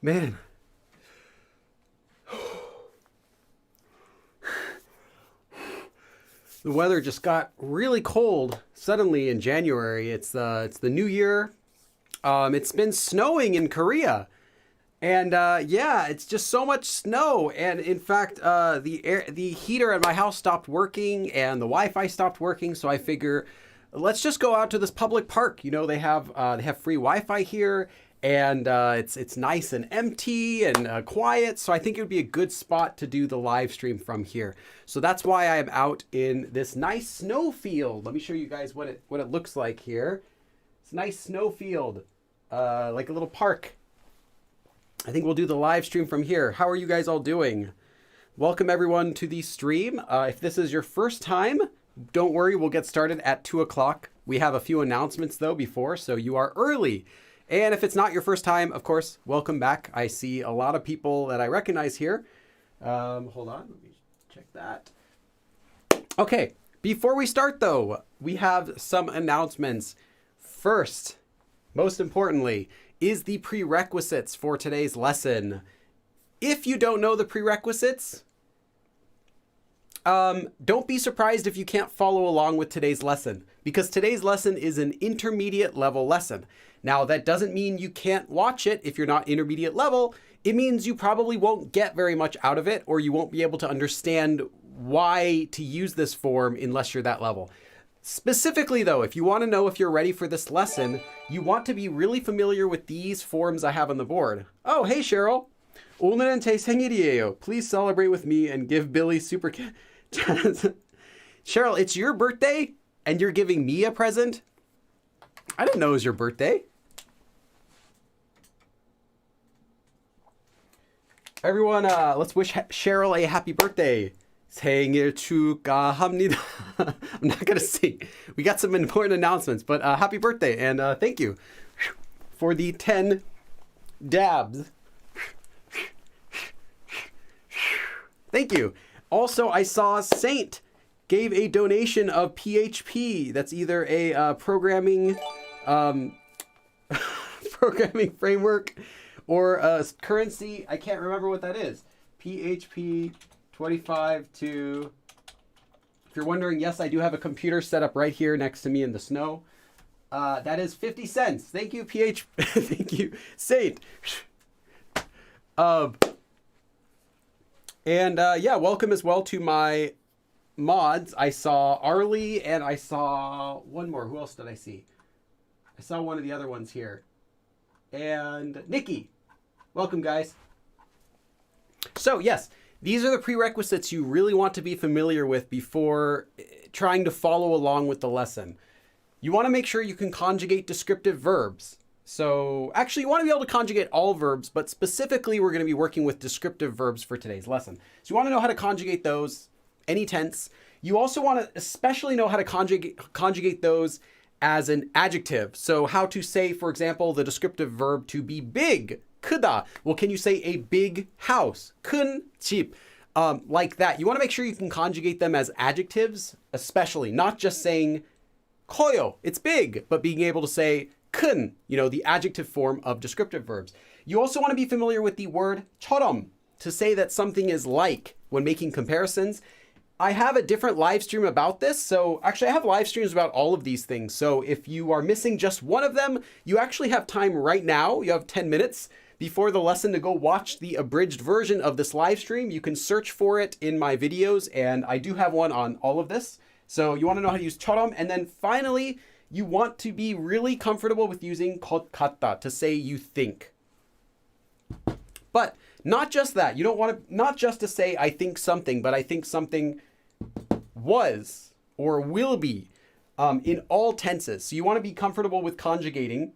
Man. The weather just got really cold suddenly in January. It's the new year. It's been snowing in Korea. And yeah, it's just so much snow. And in fact, the heater at my house stopped working and the Wi-Fi stopped working. So I figure, let's just go out to this public park. You know, they have free Wi-Fi here, and it's nice and empty and quiet. So I think it would be a good spot to do the live stream from here. So that's why I am out in this nice snow field. Let me show you guys what it looks like here. It's a nice snow field, like a little park. I think we'll do the live stream from here. How are you guys all doing? Welcome everyone to the stream. If this is your first time, don't worry, we'll get started at 2 o'clock. We have a few announcements though before, so you are early. And if it's not your first time, of course, welcome back. I see a lot of people that I recognize here. Hold on, let me check that. Okay, before we start though, we have some announcements. First, most importantly, is the prerequisites for today's lesson. If you don't know the prerequisites, don't be surprised if you can't follow along with today's lesson, because today's lesson is an intermediate level lesson. Now, that doesn't mean you can't watch it if you're not intermediate level. It means you probably won't get very much out of it, or you won't be able to understand why to use this form unless you're that level. Specifically though, if you want to know if you're ready for this lesson, you want to be really familiar with these forms I have on the board. Oh, hey Cheryl. 오늘은 제 생일이에요. Please celebrate with me and give Billy super... Cheryl, it's your birthday and you're giving me a present? I didn't know it was your birthday. Everyone, let's wish Cheryl a happy birthday. 생일 축하합니다. I'm not going to sing. We got some important announcements, but happy birthday. And thank you for the 10 dabs. Thank you. Also, I saw Saint gave a donation of PHP. That's either a programming framework or a currency. I can't remember what that is. PHP 25 to... If you're wondering, yes, I do have a computer set up right here next to me in the snow. That is 50 cents. Thank you, Thank you, Saint. Yeah, welcome as well to my mods. I saw Arlie and I saw one more. Who else did I see? I saw one of the other ones here. And Nikki. Welcome, guys. So, yes, these are the prerequisites you really want to be familiar with before trying to follow along with the lesson. You want to make sure you can conjugate descriptive verbs. So actually, you want to be able to conjugate all verbs, but specifically, we're going to be working with descriptive verbs for today's lesson. So you want to know how to conjugate those, any tense. You also want to especially know how to conjugate those as an adjective. So how to say, for example, the descriptive verb to be big. 크다. Well, can you say a big house? 큰 집. Like that. You want to make sure you can conjugate them as adjectives, especially. Not just saying 커요, it's big, but being able to say 큰, you know, the adjective form of descriptive verbs. You also want to be familiar with the word 처럼, to say that something is like when making comparisons. I have a different live stream about this. So actually I have live streams about all of these things. So if you are missing just one of them, you actually have time right now. You have 10 minutes before the lesson to go watch the abridged version of this live stream. You can search for it in my videos, and I do have one on all of this. So you want to know how to use 처럼. And then finally, you want to be really comfortable with using 것 같다, to say you think. But not just that. You don't want to, not just to say I think something, but I think something was or will be in all tenses. So you want to be comfortable with conjugating.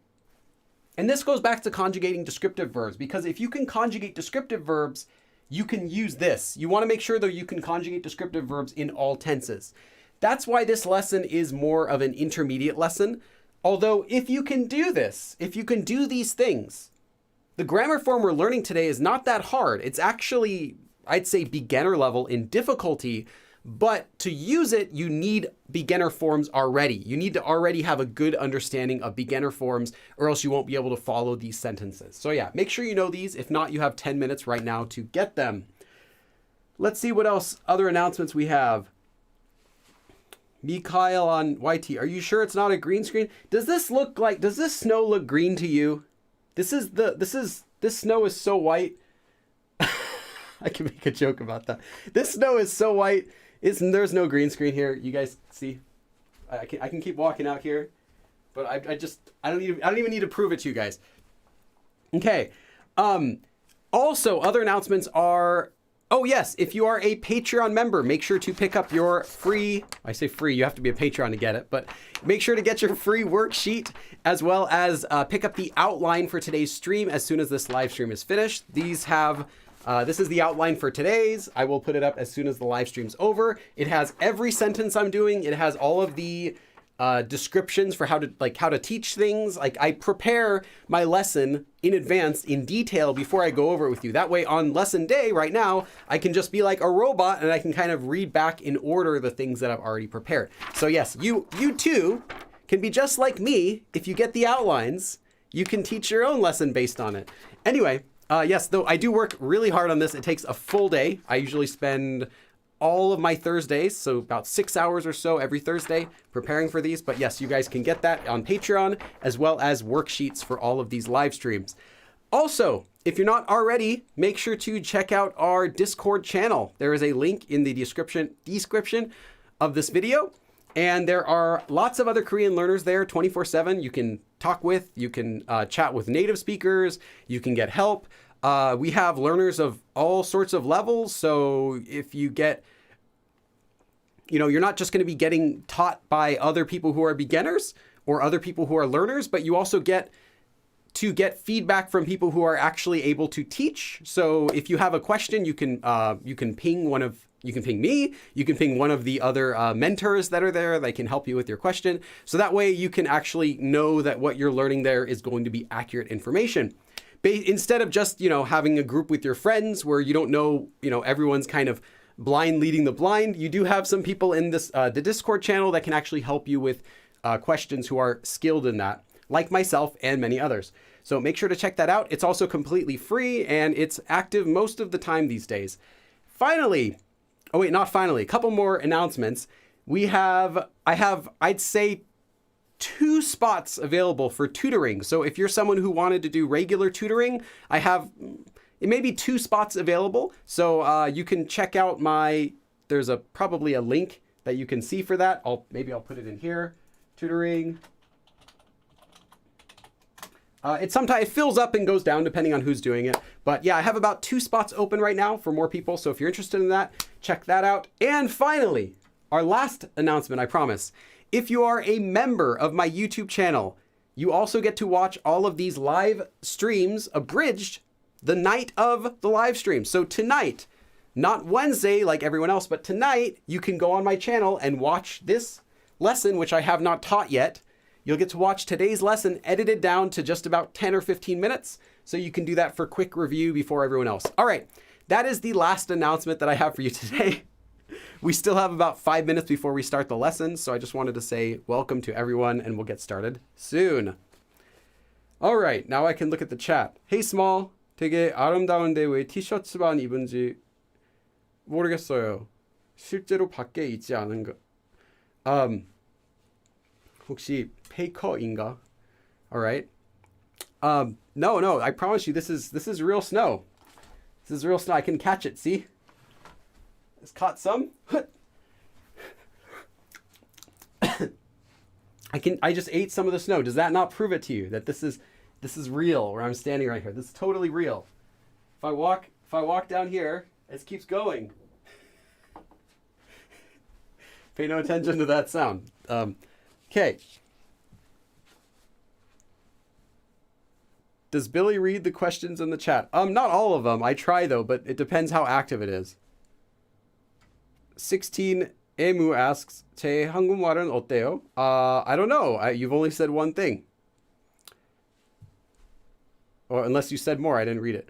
And this goes back to conjugating descriptive verbs, because if you can conjugate descriptive verbs, you can use this. You want to make sure that you can conjugate descriptive verbs in all tenses. That's why this lesson is more of an intermediate lesson. Although if you can do this, if you can do these things, the grammar form we're learning today is not that hard. It's actually, I'd say, beginner level in difficulty, But to use it, you need beginner forms already. You need to already have a good understanding of beginner forms, or else you won't be able to follow these sentences. So yeah, make sure you know these. If not, you have 10 minutes right now to get them. Let's see what else, other announcements we have. Mikhail on YT, are you sure it's not a green screen? Does this snow look green to you? This snow is so white. I can make a joke about that. This snow is so white. There's no green screen here. You guys see? I can keep walking out here, but I don't even need to prove it to you guys. Okay. Also, other announcements are, oh yes, if you are a Patreon member, make sure to pick up your free, I say free, you have to be a Patreon to get it, but make sure to get your free worksheet, as well as pick up the outline for today's stream as soon as this live stream is finished. These have, this is the outline for today's. I will put it up as soon as the live stream's over. It has every sentence I'm doing. It has all of the descriptions for how to teach things. Like, I prepare my lesson in advance in detail before I go over it with you. That way on lesson day right now, I can just be like a robot and I can kind of read back in order the things that I've already prepared. So yes, you too can be just like me. If you get the outlines, you can teach your own lesson based on it. Anyway, yes, though I do work really hard on this. It takes a full day. I usually spend all of my Thursdays, so about 6 hours or so every Thursday preparing for these. But yes, you guys can get that on Patreon, as well as worksheets for all of these live streams. Also, if you're not already, make sure to check out our Discord channel. There is a link in the description of this video. And there are lots of other Korean learners there 24/7. You can talk with, you can chat with native speakers, you can get help. We have learners of all sorts of levels. So if you get, you're not just going to be getting taught by other people who are beginners or other people who are learners, but you also get to get feedback from people who are actually able to teach. So if you have a question, you can ping me, you can ping one of the other mentors that are there. They can help you with your question. So that way you can actually know that what you're learning there is going to be accurate information. Instead of just, having a group with your friends where you don't know, everyone's kind of blind leading the blind, you do have some people in this the Discord channel that can actually help you with questions who are skilled in that, like myself and many others. So make sure to check that out. It's also completely free and it's active most of the time these days. Finally, a couple more announcements. I'd say 2 spots available for tutoring. So if you're someone who wanted to do regular tutoring, I have maybe 2 spots available. So you can check out there's probably a link that you can see for that. Maybe I'll put it in here. Tutoring. It fills up and goes down depending on who's doing it. But yeah, I have about 2 spots open right now for more people. So if you're interested in that, check that out. And finally, our last announcement, I promise. If you are a member of my YouTube channel, you also get to watch all of these live streams abridged the night of the live stream. So tonight, not Wednesday like everyone else, but tonight you can go on my channel and watch this lesson, which I have not taught yet. You'll get to watch today's lesson edited down to just about 10 or 15 minutes. So you can do that for quick review before everyone else. All right, that is the last announcement that I have for you today. We still have about 5 minutes before we start the lesson, so I just wanted to say welcome to everyone, and we'll get started soon. All right, now I can look at the chat. Hey, Small. 되게 아름다운데 왜 티셔츠만 입은지 모르겠어요. 실제로 밖에 있지 않은 거. 혹시 페이커인가? All right. No, I promise you this is real snow. This is real snow. I can catch it, see? It's caught some. I just ate some of the snow. Does that not prove it to you that this is real where I'm standing right here? This is totally real. If I walk down here, it keeps going. Pay no attention to that sound. Okay. Does Billy read the questions in the chat? Not all of them. I try though, but it depends how active it is. 16 Emu asks, 제 한국말은 어때요? I don't know. You've only said one thing. Or unless you said more, I didn't read it.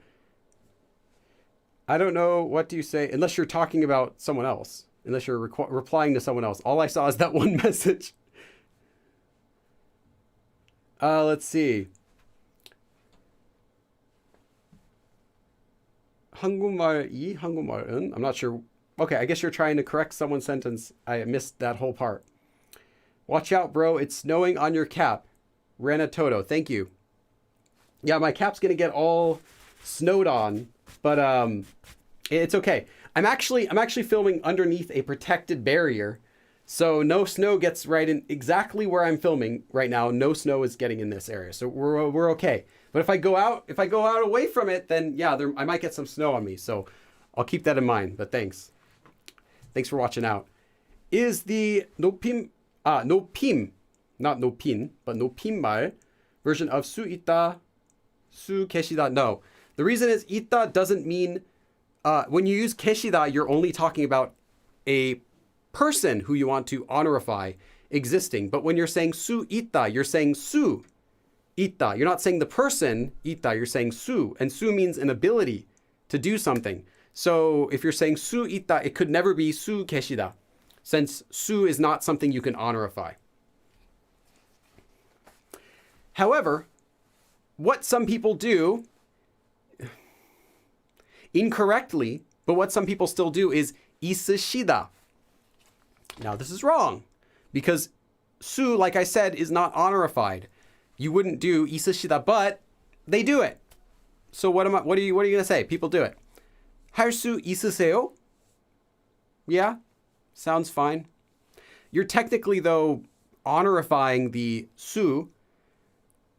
I don't know. What do you say? Unless you're talking about someone else. Unless you're replying to someone else. All I saw is that one message. Let's see. 한국말이 한국말은. I'm not sure. Okay, I guess you're trying to correct someone's sentence. I missed that whole part. Watch out, bro. It's snowing on your cap. Rana Toto. Thank you. Yeah, my cap's going to get all snowed on, but it's okay. I'm actually filming underneath a protected barrier. So no snow gets right in exactly where I'm filming right now. No snow is getting in this area. So we're okay. But if I go out away from it, then yeah, I might get some snow on me. So I'll keep that in mind. But thanks. Thanks for watching out. Is the 높임, not 높인, but 높임말 version of 수 있다, 수 계시다? No. The reason is 있다 doesn't mean, when you use 계시다, you're only talking about a person who you want to honorify existing. But when you're saying 수 있다, you're saying 수 있다. You're not saying the person 있다, you're saying 수. And 수 means an ability to do something. So if you're saying 수 있다, it could never be 수 계시다, since 수 is not something you can honorify. However, what some people do incorrectly, but what some people still do is 있으시다. Now this is wrong, because 수, like I said, is not honorified. You wouldn't do 있으시다, but they do it. So what are you going to say? People do it. 할 수 있으세요? Yeah, sounds fine. You're technically, though, honorifying the 수,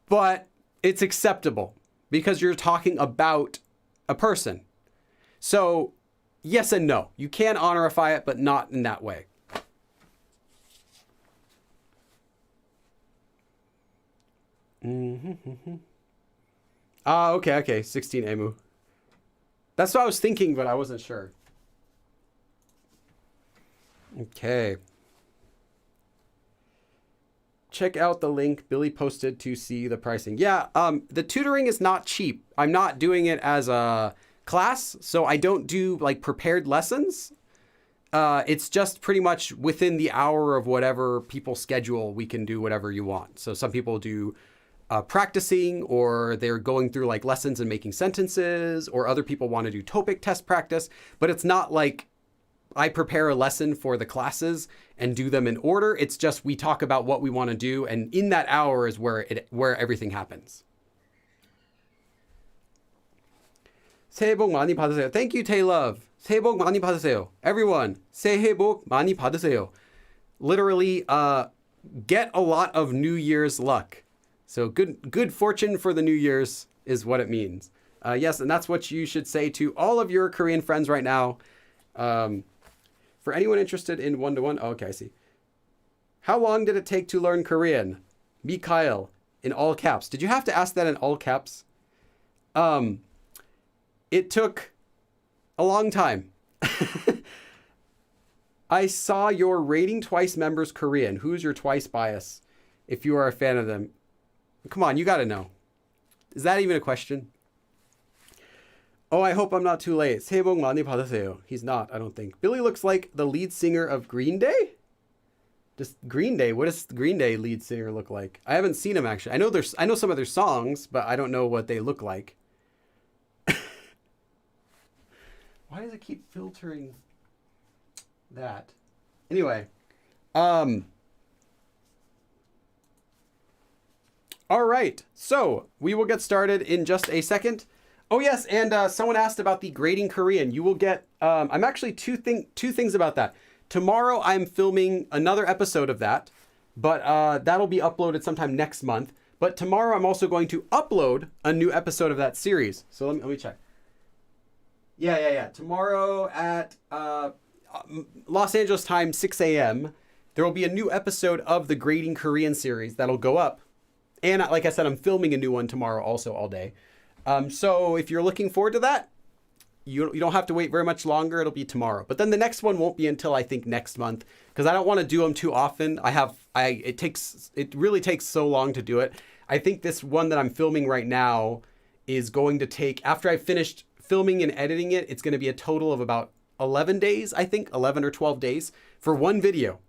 but it's acceptable because you're talking about a person. So yes and no. You can honorify it, but not in that way. Okay. 16 emu. That's what I was thinking, but I wasn't sure. Okay. Check out the link Billy posted to see the pricing. Yeah, the tutoring is not cheap. I'm not doing it as a class, so I don't do like prepared lessons. It's just pretty much within the hour of whatever people schedule, we can do whatever you want. So some people do practicing, or they're going through like lessons and making sentences, or other people want to do topic test practice, but it's not like I prepare a lesson for the classes and do them in order. It's just we talk about what we want to do, and in that hour is where everything happens. 새해 복 많이 받으세요. Thank you, Taylove. 새해 복 많이 받으세요. Everyone, 새해 복 많이 받으세요. Literally, get a lot of New Year's luck. So good fortune for the New Year's is what it means. Yes, and that's what you should say to all of your Korean friends right now. For anyone interested in one-to-one, okay, I see. How long did it take to learn Korean? Mikhail, in all caps. Did you have to ask that in all caps? It took a long time. I saw your Rating Twice members Korean. Who's your Twice bias? If you are a fan of them. Come on, you got to know. Is that even a question? Oh, I hope I'm not too late. 새해 복 많이 받으세요. He's not, I don't think. Billy looks like the lead singer of Green Day? Just Green Day. What does the Green Day lead singer look like? I haven't seen him, actually. I know some of their songs, but I don't know what they look like. Why does it keep filtering that? Anyway. All right. So we will get started in just a second. Oh, yes. And someone asked about the grading Korean. You will get, I'm actually two things about that. Tomorrow, I'm filming another episode of that, but that'll be uploaded sometime next month. But tomorrow, I'm also going to upload a new episode of that series. So let me check. Yeah. Tomorrow at Los Angeles time, 6 a.m., there will be a new episode of the Grading Korean series that'll go up. And like I said, I'm filming a new one tomorrow also all day. So if you're looking forward to that, you don't have to wait very much longer. It'll be tomorrow. But then the next one won't be until I think next month, because I don't want to do them too often. It really takes so long to do it. I think this one that I'm filming right now is going to take, after I've finished filming and editing it, it's going to be a total of about 11 days, I think, 11 or 12 days for one video.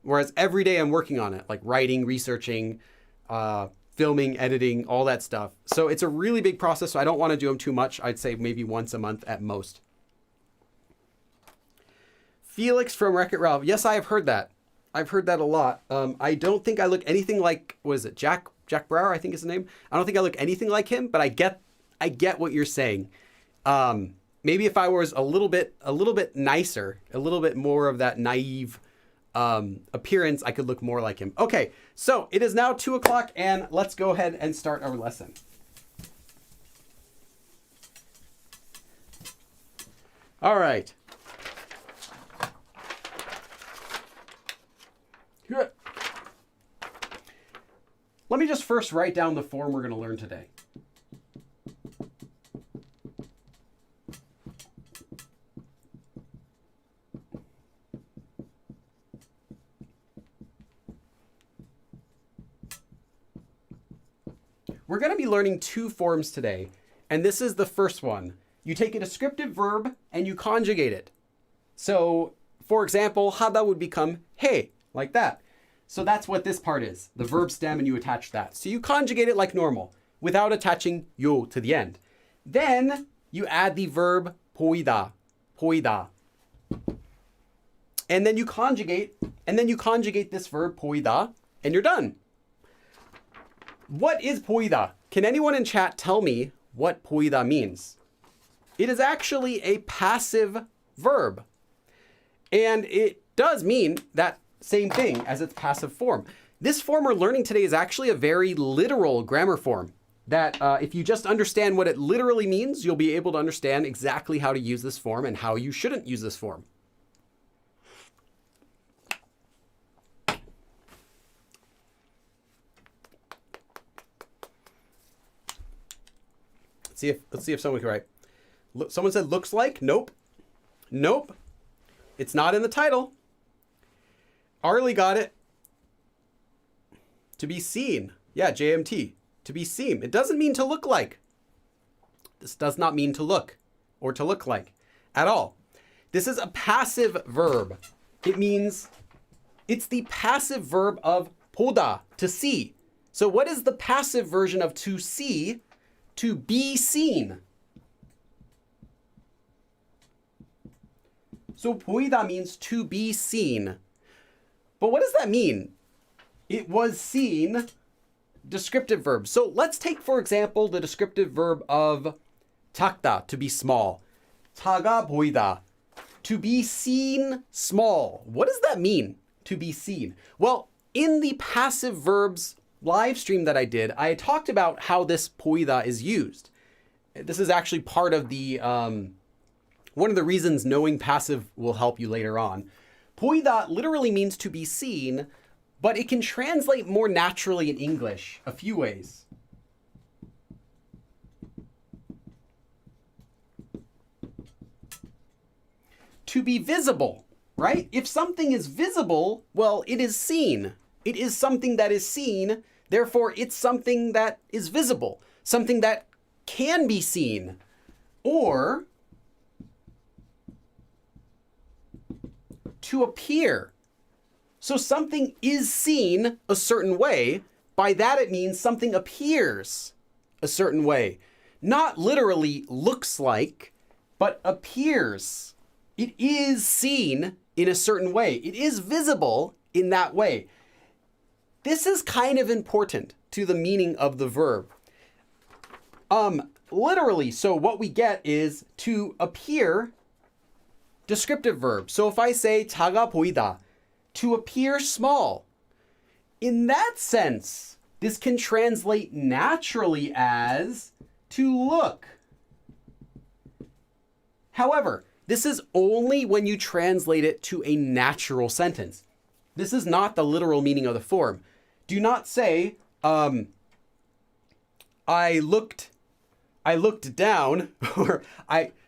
Whereas every day I'm working on it, like writing, researching, filming, editing, all that stuff. So it's a really big process. So I don't want to do them too much. I'd say maybe once a month at most. Felix from Wreck-It Ralph. Yes, I have heard that. I've heard that a lot. I don't think I look anything like, what is it? Jack Brower, I think is his name. I don't think I look anything like him, but I get what you're saying. Maybe if I was a little bit nicer, a little bit more of that naive appearance, I could look more like him. Okay, so it is now 2 o'clock and let's go ahead and start our lesson. All right. Here. Let me just first write down the form we're going to learn today. We're going to be learning two forms today, and this is the first one. You take a descriptive verb and you conjugate it. So, for example, hada would become he, like that. So that's what this part is, the verb stem, and you attach that. So you conjugate it like normal, without attaching yo to the end. Then you add the verb poida, poida. And then you conjugate this verb poida, and you're done. What is poida? Can anyone in chat tell me what poida means? It is actually a passive verb. And it does mean that same thing as its passive form. This form we're learning today is actually a very literal grammar form that if you just understand what it literally means, you'll be able to understand exactly how to use this form and how you shouldn't use this form. Let's see if someone can write. Someone said looks like. Nope. Nope. It's not in the title. Arlie got it. To be seen. Yeah, JMT. To be seen. It doesn't mean to look like. This does not mean to look or to look like at all. This is a passive verb. It means it's the passive verb of poda, to see. So what is the passive version of to see? To be seen. So poida means to be seen. But what does that mean? It was seen, descriptive verb. So let's take, for example, the descriptive verb of 작다, to be small. 작아 보이다, to be seen small. What does that mean, to be seen? Well, in the passive verbs live stream that I did, I talked about how this poida is used. This is actually part of the, one of the reasons knowing passive will help you later on. Poida literally means to be seen, but it can translate more naturally in English a few ways. To be visible, right? If something is visible, well, it is seen. It is something that is seen, therefore it's something that is visible, something that can be seen. Or to appear. So something is seen a certain way. By that it means something appears a certain way. Not literally looks like, but appears. It is seen in a certain way. It is visible in that way. This is kind of important to the meaning of the verb. Literally, so what we get is to appear, descriptive verb. So if I say 작아 보이다, to appear small, in that sense, this can translate naturally as to look. However, this is only when you translate it to a natural sentence. This is not the literal meaning of the form. Do not say, I looked down, or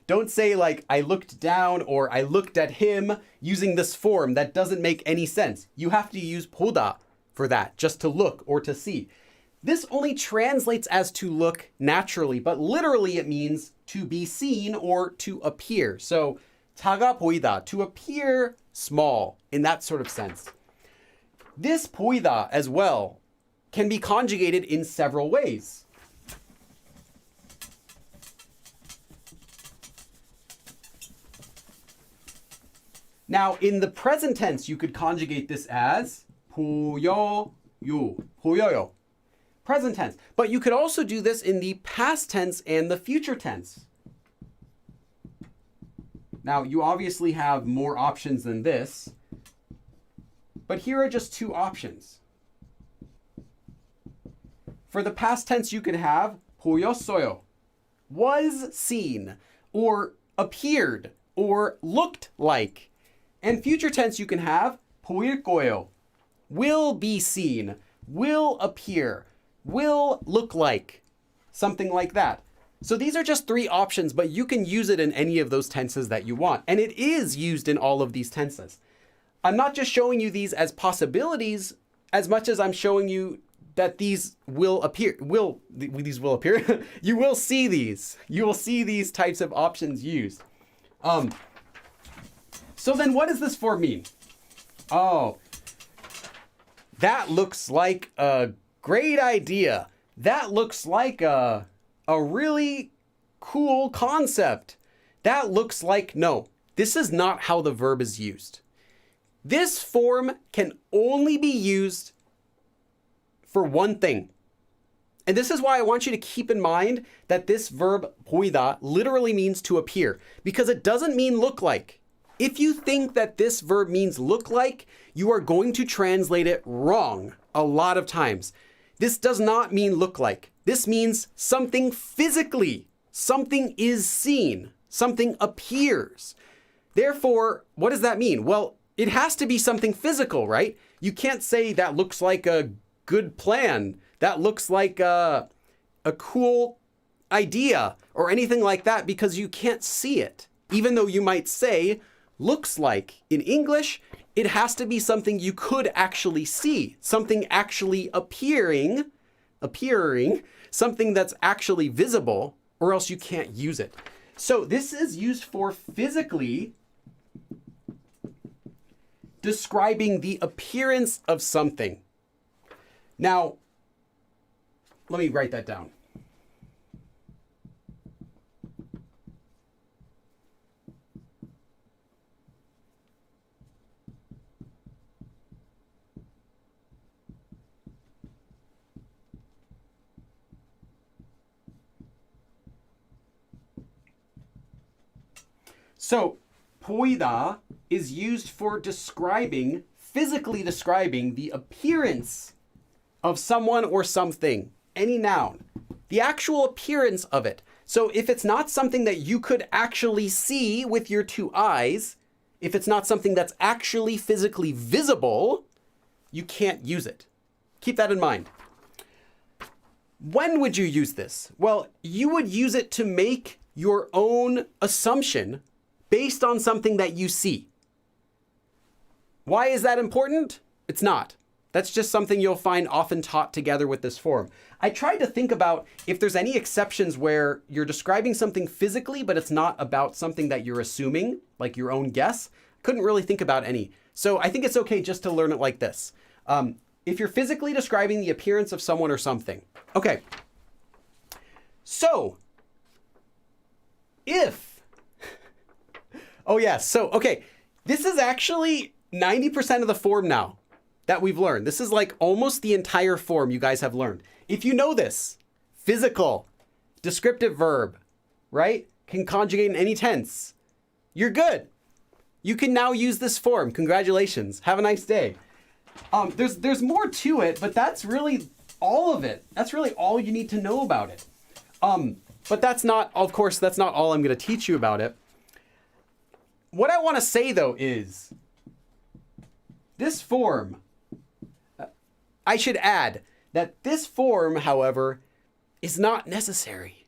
don't say like, I looked down or I looked at him using this form. That doesn't make any sense. You have to use 보다 for that, just to look or to see. This only translates as to look naturally, but literally it means to be seen or to appear. So 작아 보이다, to appear small, in that sort of sense. This 보이다 as well can be conjugated in several ways. Now, in the present tense, you could conjugate this as 보여요, 보여요. Present tense. But you could also do this in the past tense and the future tense. Now, you obviously have more options than this, but here are just two options. For the past tense, you could have 보였어요, was seen, or appeared, or looked like. And future tense, you can have 보일 거예요, will be seen, will appear, will look like, something like that. So these are just three options, but you can use it in any of those tenses that you want. And it is used in all of these tenses. I'm not just showing you these as possibilities as much as I'm showing you that these will appear. These will appear. You will see these. You will see these types of options used. So then what does this form mean? Oh, that looks like a great idea. That looks like a really cool concept. That looks like, no, this is not how the verb is used. This form can only be used for one thing. And this is why I want you to keep in mind that this verb 보이다 literally means to appear, because it doesn't mean look like. If you think that this verb means look like, you are going to translate it wrong a lot of times. This does not mean look like. This means something physically. Something is seen. Something appears. Therefore, what does that mean? Well, it has to be something physical, right? You can't say that looks like a good plan. That looks like a cool idea or anything like that, because you can't see it. Even though you might say looks like in English, it has to be something you could actually see, something actually appearing, something that's actually visible, or else you can't use it. So this is used for physically describing the appearance of something. Now, let me write that down. So, 보이다 is used for describing, physically describing the appearance of someone or something, any noun, the actual appearance of it. So if it's not something that you could actually see with your two eyes, if it's not something that's actually physically visible, you can't use it. Keep that in mind. When would you use this? Well, you would use it to make your own assumption based on something that you see. Why is that important? It's not. That's just something you'll find often taught together with this form. I tried to think about if there's any exceptions where you're describing something physically, but it's not about something that you're assuming, like your own guess. Couldn't really think about any. So I think it's okay just to learn it like this. If you're physically describing the appearance of someone or something. Okay. So, if... Oh, yes. So, okay. This is actually 90% of the form now that we've learned. This is like almost the entire form you guys have learned. If you know this, physical, descriptive verb, right? Can conjugate in any tense. You're good. You can now use this form. Congratulations. Have a nice day. There's more to it, but that's really all of it. That's really all you need to know about it. But that's not, of course, that's not all I'm going to teach you about it. What I want to say, though, is this form, I should add that this form, however, is not necessary.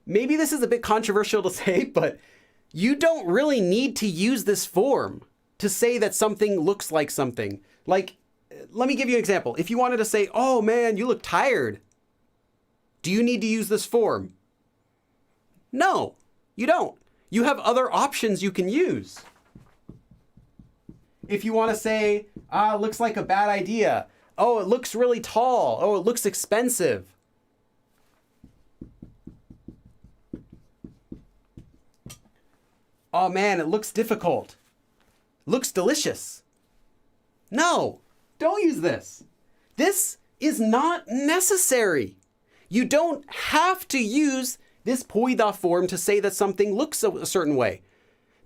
Maybe this is a bit controversial to say, but you don't really need to use this form to say that something looks like something. Like, let me give you an example. If you wanted to say, oh man, you look tired, do you need to use this form? No, you don't. You have other options you can use. If you want to say, it looks like a bad idea. Oh, it looks really tall. Oh, it looks expensive. Oh man, it looks difficult. Looks delicious. No, don't use this. This is not necessary. You don't have to use this Poida form to say that something looks a certain way.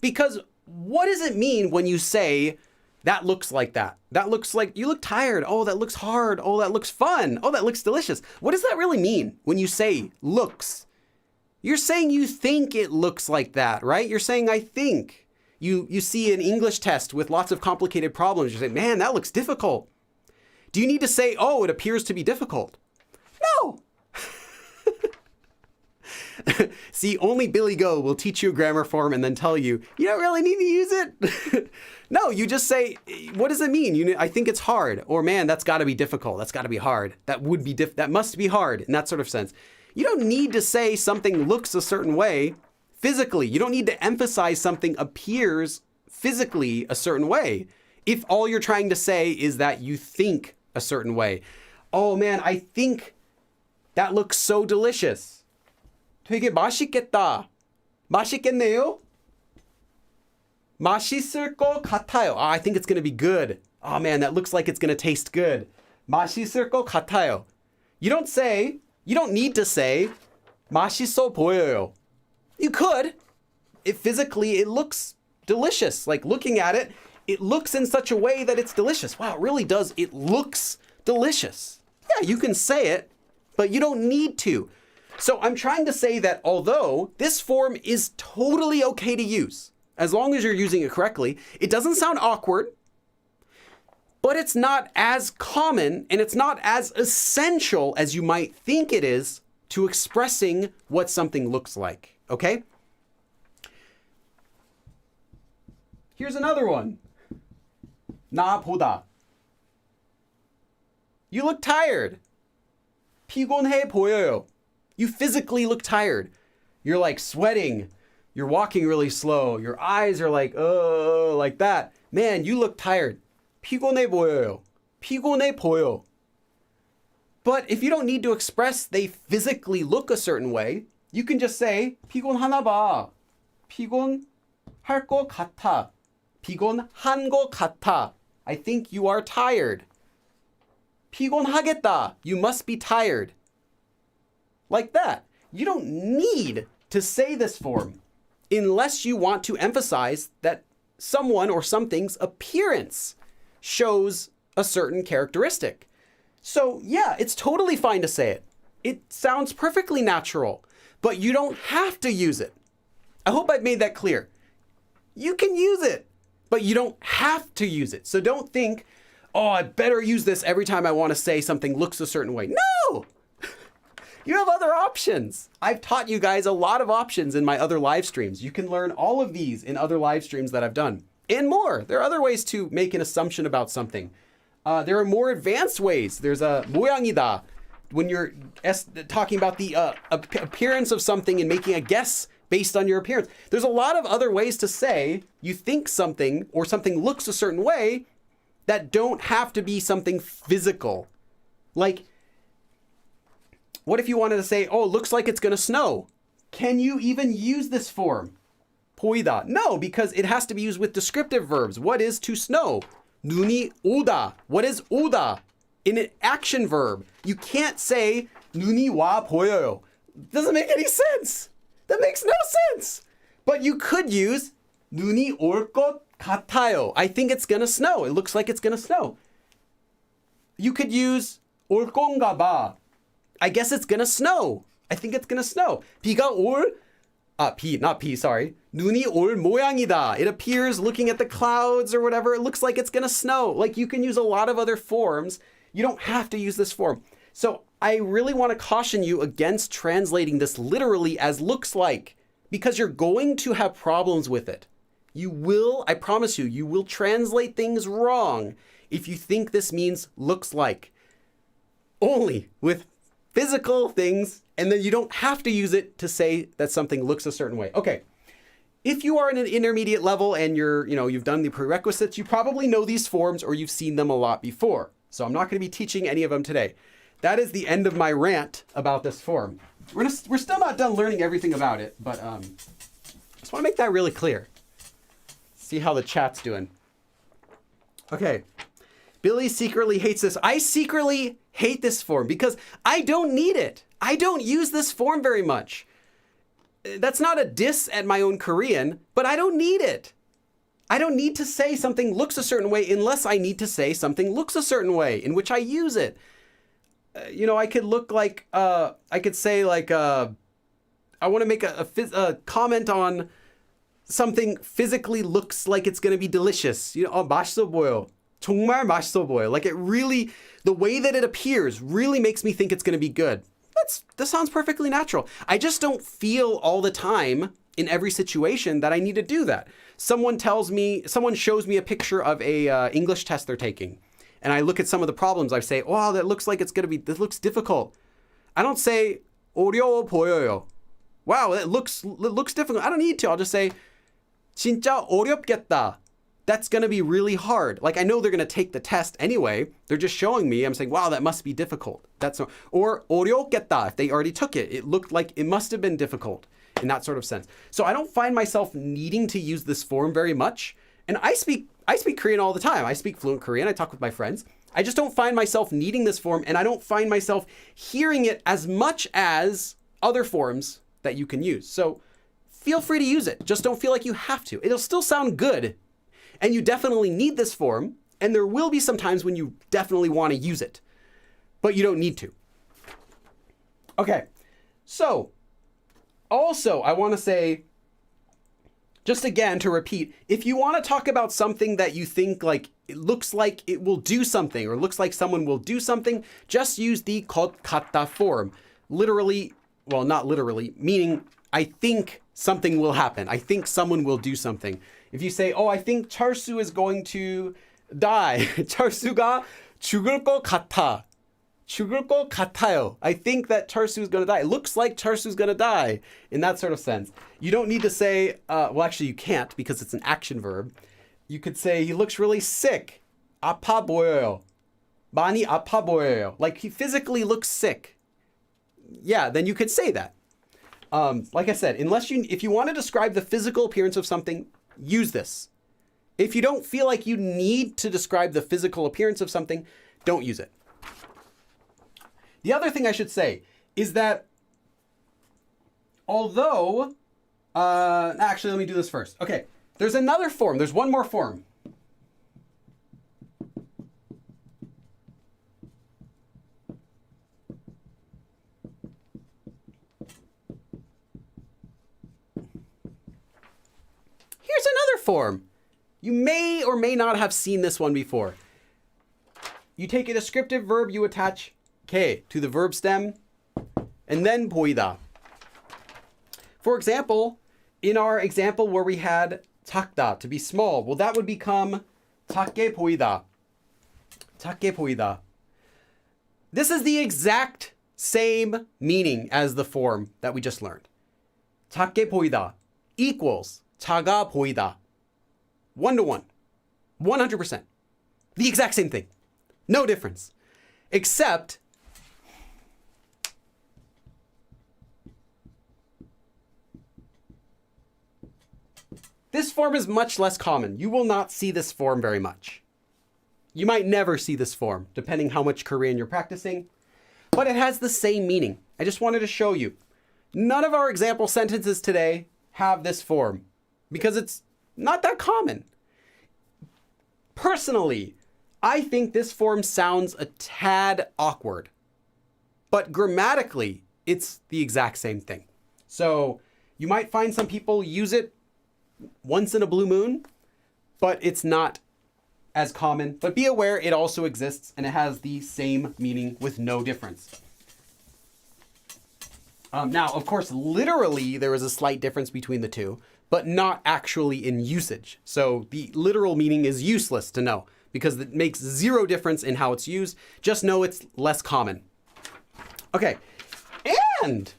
Because what does it mean when you say, that looks like that? That looks like, you look tired. Oh, that looks hard. Oh, that looks fun. Oh, that looks delicious. What does that really mean when you say looks? You're saying you think it looks like that, right? You're saying, I think. You see an English test with lots of complicated problems. You say, man, that looks difficult. Do you need to say, oh, it appears to be difficult? No. See, only Billy Go will teach you a grammar form and then tell you, you don't really need to use it. No, you just say, what does it mean? I think it's hard. Or man, that's got to be difficult. That's got to be hard. That would be that must be hard in that sort of sense. You don't need to say something looks a certain way physically. You don't need to emphasize something appears physically a certain way. If all you're trying to say is that you think a certain way. Oh man, I think that looks so delicious. 되게 맛있겠다. 맛있겠네요? 맛있을 것 같아요. I think it's going to be good. Oh man, that looks like it's going to taste good. 맛있을 것 같아요. You don't need to say 맛있어 보여요. You could. Physically, it looks delicious. Like looking at it, it looks in such a way that it's delicious. Wow, it really does. It looks delicious. Yeah, you can say it, but you don't need to. So I'm trying to say that although this form is totally okay to use, as long as you're using it correctly, it doesn't sound awkward, but it's not as common and it's not as essential as you might think it is to expressing what something looks like, okay? Here's another one. 나 보다. You look tired. 피곤해 보여요. You physically look tired. You're like sweating. You're walking really slow. Your eyes are like that. Man, you look tired. 피곤해 보여요. 피곤해 보여. But if you don't need to express they physically look a certain way, you can just say 피곤하나 봐. 피곤할 것 같아. 피곤한 것 같아. I think you are tired. 피곤하겠다. You must be tired. Like that. You don't need to say this form unless you want to emphasize that someone or something's appearance shows a certain characteristic. So yeah, it's totally fine to say it. It sounds perfectly natural, but you don't have to use it. I hope I've made that clear. You can use it, but you don't have to use it. So don't think, oh, I better use this every time I want to say something looks a certain way. No! You have other options. I've taught you guys a lot of options in my other live streams. You can learn all of these in other live streams that I've done and more. There are other ways to make an assumption about something. There are more advanced ways. There's a 모양이다 when you're talking about the appearance of something and making a guess based on your appearance. There's a lot of other ways to say you think something or something looks a certain way that don't have to be something physical. Like, what if you wanted to say, oh, it looks like it's going to snow? Can you even use this form? Poida. No, because it has to be used with descriptive verbs. What is to snow? 눈이 오다. What is 오다? In an action verb. You can't say 눈이 와 보여요. Doesn't make any sense. That makes no sense. But you could use 눈이 올 것 같아요. I think it's going to snow. It looks like it's going to snow. You could use 올 건가 봐. I guess it's going to snow. I think it's going to snow. 비가 올, sorry. 눈이 올 모양이다. It appears looking at the clouds or whatever. It looks like it's going to snow. Like you can use a lot of other forms. You don't have to use this form. So I really want to caution you against translating this literally as looks like, because you're going to have problems with it. You will, I promise you, you will translate things wrong if you think this means looks like. Only with physical things, and then you don't have to use it to say that something looks a certain way. Okay, if you are in an intermediate level and you've done the prerequisites, you probably know these forms or you've seen them a lot before. So I'm not going to be teaching any of them today. That is the end of my rant about this form. We're still not done learning everything about it, but just want to make that really clear. See how the chat's doing. Okay. Billy secretly hates this. I secretly hate this form because I don't need it. I don't use this form very much. That's not a diss at my own Korean, but I don't need it. I don't need to say something looks a certain way unless I need to say something looks a certain way in which I use it. I could look like, I could say like, I want to make a comment on something physically looks like it's going to be delicious. 맛있어 보여. 정말 맛있어 보여. Like it really, the way that it appears really makes me think it's going to be good. That sounds perfectly natural. I just don't feel all the time in every situation that I need to do that. Someone shows me a picture of a English test they're taking. And I look at some of the problems. I say, wow, this looks difficult. I don't say, 어려워 보여요. Wow, it looks difficult. I don't need to. I'll just say, 진짜 어렵겠다. That's going to be really hard. Like, I know they're going to take the test anyway. They're just showing me. I'm saying, wow, that must be difficult. Or 어렵겠다. If they already took it, it looked like it must have been difficult in that sort of sense. So I don't find myself needing to use this form very much. And I speak Korean all the time. I speak fluent Korean. I talk with my friends. I just don't find myself needing this form, and I don't find myself hearing it as much as other forms that you can use. So feel free to use it. Just don't feel like you have to. It'll still sound good. And you definitely need this form, and there will be some times when you definitely want to use it, but you don't need to. Okay, so also I want to say, just again to repeat, if you want to talk about something that you think like it looks like it will do something or looks like someone will do something, just use the 것 같다 form. Literally, well, not literally, meaning I think something will happen. I think someone will do something. If you say, oh, I think 철수 is going to die. 철수가 죽을 것 같아. 죽을 것 같아요. I think that 철수 is going to die. It looks like 철수 is going to die in that sort of sense. You don't need to say, well, actually you can't because it's an action verb. You could say he looks really sick. 아파 보여요. 많이 아파 보여요. Like he physically looks sick. Yeah, then you could say that. Like I said, if you want to describe the physical appearance of something, use this. If you don't feel like you need to describe the physical appearance of something, don't use it. The other thing I should say is that although, actually, let me do this first. Okay, there's another form. There's one more form. Here's another form. You may or may not have seen this one before. You take a descriptive verb, you attach ke to the verb stem, and then poida. For example, in our example where we had 작다, to be small, well, that would become 작게 보이다. 작게 보이다. This is the exact same meaning as the form that we just learned. 작게 보이다 equals 작아 보이다. 1-to-1. 100%. The exact same thing. No difference. Except this form is much less common. You will not see this form very much. You might never see this form, depending how much Korean you're practicing. But it has the same meaning. I just wanted to show you. None of our example sentences today have this form because it's not that common. Personally, I think this form sounds a tad awkward, but grammatically, it's the exact same thing. So you might find some people use it once in a blue moon, but it's not as common. But be aware it also exists and it has the same meaning with no difference. Now, of course, literally, there is a slight difference between the two, but not actually in usage. So the literal meaning is useless to know because it makes zero difference in how it's used. Just know it's less common. Okay, and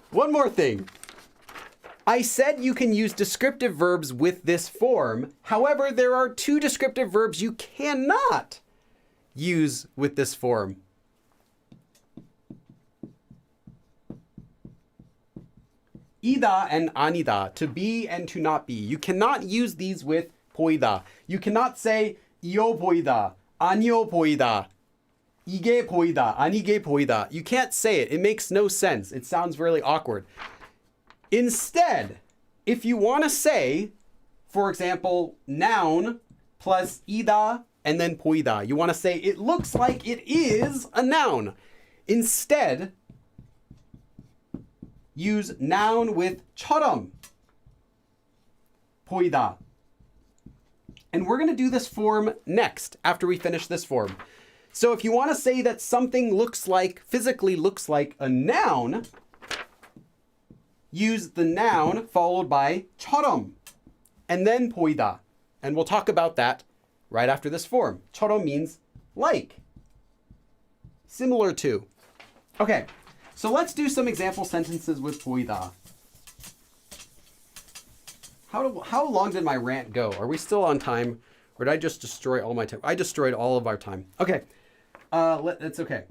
one more thing. I said you can use descriptive verbs with this form. However, there are two descriptive verbs you cannot use with this form. Ida and anida, to be and to not be. You cannot use these with poida. You cannot say io poida, año poida, 이게 poida, 아니게 poida. You can't say it. It makes no sense. It sounds really awkward. Instead, if you want to say, for example, noun plus ida and then poida, you want to say it looks like it is a noun. Instead, use noun with 처럼, poida. And we're going to do this form next after we finish this form. So if you want to say that something looks like, physically looks like a noun, use the noun followed by 처럼 and then poida. And we'll talk about that right after this form. 처럼 means like, similar to. Okay, so let's do some example sentences with poida. How long did my rant go? Are we still on time? Or did I just destroy all my time? I destroyed all of our time. Okay, that's okay.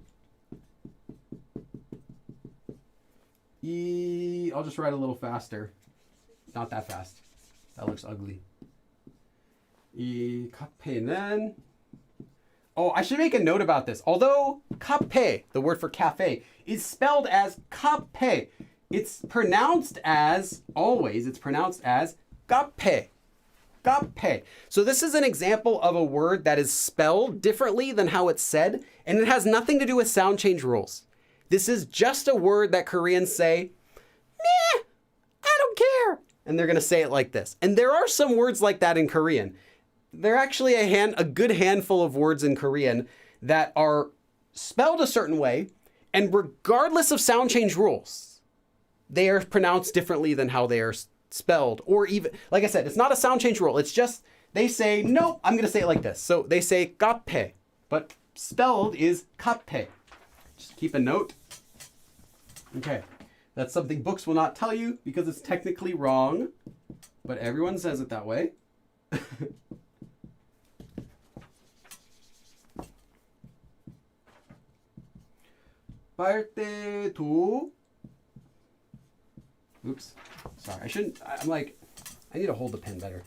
I'll just write a little faster. Not that fast. That looks ugly. 이 카페는. Oh, I should make a note about this. Although 카페, the word for cafe, is spelled as 카페, it's pronounced as, always, it's pronounced as 카페. 카페. So this is an example of a word that is spelled differently than how it's said, and it has nothing to do with sound change rules. This is just a word that Koreans say, meh, I don't care. And they're going to say it like this. And there are some words like that in Korean. There are actually a good handful of words in Korean that are spelled a certain way, and regardless of sound change rules, they are pronounced differently than how they are spelled. Or even, like I said, it's not a sound change rule. It's just, they say, no, I'm going to say it like this. So they say 카페, but spelled is 카페. Just keep a note. Okay, that's something books will not tell you because it's technically wrong, but everyone says it that way. 빨대도. Oops, sorry, I shouldn't, I'm like, I need to hold the pen better.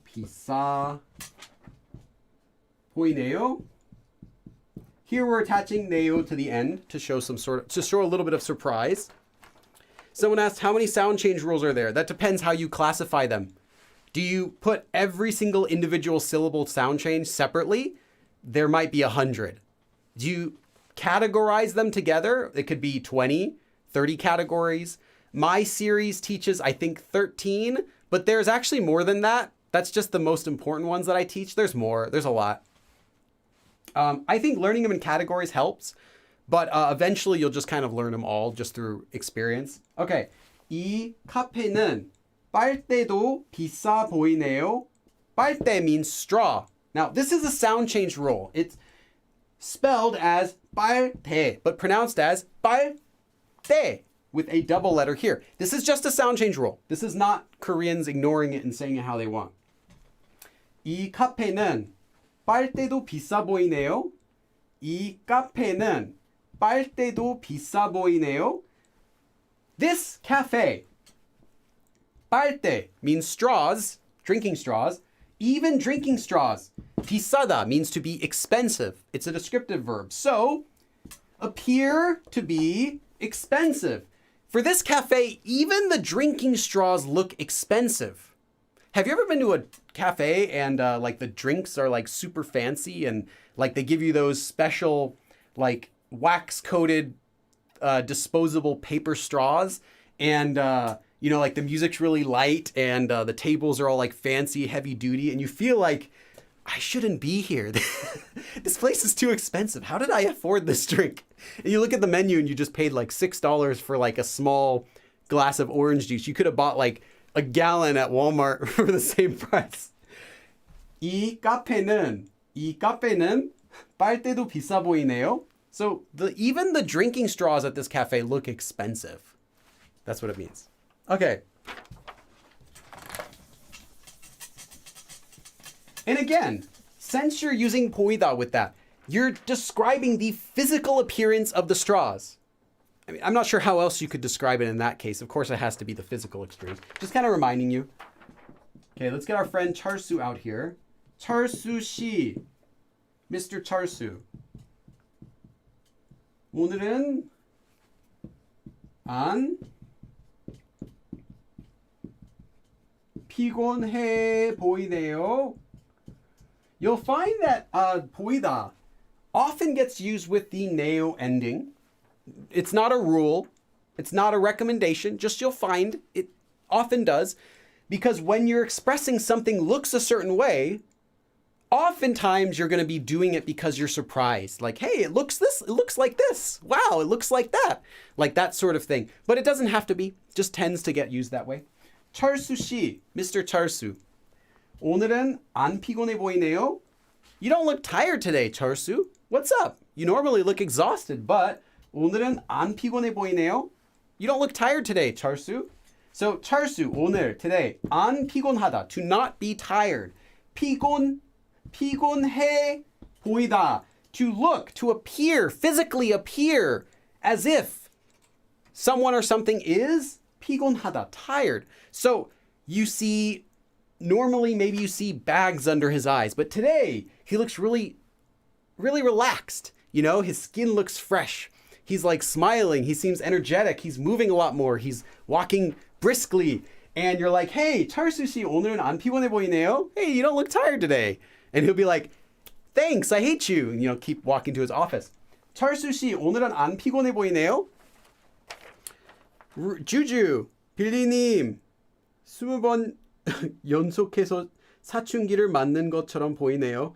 비싸 보이네요. Here we're attaching 네요 to the end to show a little bit of surprise. Someone asked, how many sound change rules are there? That depends how you classify them. Do you put every single individual syllable sound change separately? There might be 100. Do you categorize them together? It could be 20, 30 categories. My series teaches, I think, 13, but there's actually more than that. That's just the most important ones that I teach. There's more. There's a lot. I think learning them in categories helps, but eventually you'll just kind of learn them all just through experience. Okay. 이 카페는 빨대도 비싸 보이네요. 빨대 means straw. Now, this is a sound change rule. It's spelled as 빨대, but pronounced as 빨대 with a double letter here. This is just a sound change rule. This is not Koreans ignoring it and saying it how they want. 이 카페는 빨대도 비싸 보이네요. 이 카페는 빨대도 비싸 보이네요. This cafe, 빨대 means straws, drinking straws, even drinking straws. 비싸다 means to be expensive. It's a descriptive verb. So, appear to be expensive. For this cafe, even the drinking straws look expensive. Have you ever been to a cafe and like the drinks are like super fancy and like they give you those special like wax coated disposable paper straws and you know, like the music's really light and the tables are all like fancy, heavy duty, and you feel like I shouldn't be here. This place is too expensive. How did I afford this drink? And you look at the menu and you just paid like $6 for like a small glass of orange juice. You could have bought like a gallon at Walmart for the same price. 이 카페는 빨대도 비싸 보이네요. So even the drinking straws at this cafe look expensive. That's what it means. Okay. And again, since you're using poida with that, you're describing the physical appearance of the straws. I mean, I'm not sure how else you could describe it in that case. Of course, it has to be the physical extreme. Just kind of reminding you. Okay, let's get our friend Charsu out here. Charsu 씨, Mr. Charsu. 오늘은 안 피곤해 보이네요. You'll find that poida often gets used with the neo ending. It's not a rule. It's not a recommendation. Just you'll find it often does. Because when you're expressing something looks a certain way, oftentimes you're going to be doing it because you're surprised. Like, hey, it looks like this. Wow, it looks like that. Like that sort of thing. But it doesn't have to be. It just tends to get used that way. 철수 씨, Mr. 철수. 오늘은 안 피곤해 보이네요. You don't look tired today, 철수. What's up? You normally look exhausted, but 오늘은 안 피곤해 보이네요. You don't look tired today, 철수. So 철수, 오늘, today, 안 피곤하다, to not be tired. 피곤해 보이다, to look, to appear, physically appear, as if someone or something is 피곤하다, tired. So you see, normally maybe you see bags under his eyes, but today he looks really, really relaxed. You know, his skin looks fresh. He's like smiling. He seems energetic. He's moving a lot more. He's walking briskly. And you're like, hey, 철수 씨, 오늘은 안 피곤해 보이네요. Hey, you don't look tired today. And he'll be like, thanks, I hate you. And, you know, keep walking to his office. 철수 씨, 오늘은 안 피곤해 보이네요. 주주, 빌리님, 20번 연속해서 사춘기를 맞는 것처럼 보이네요.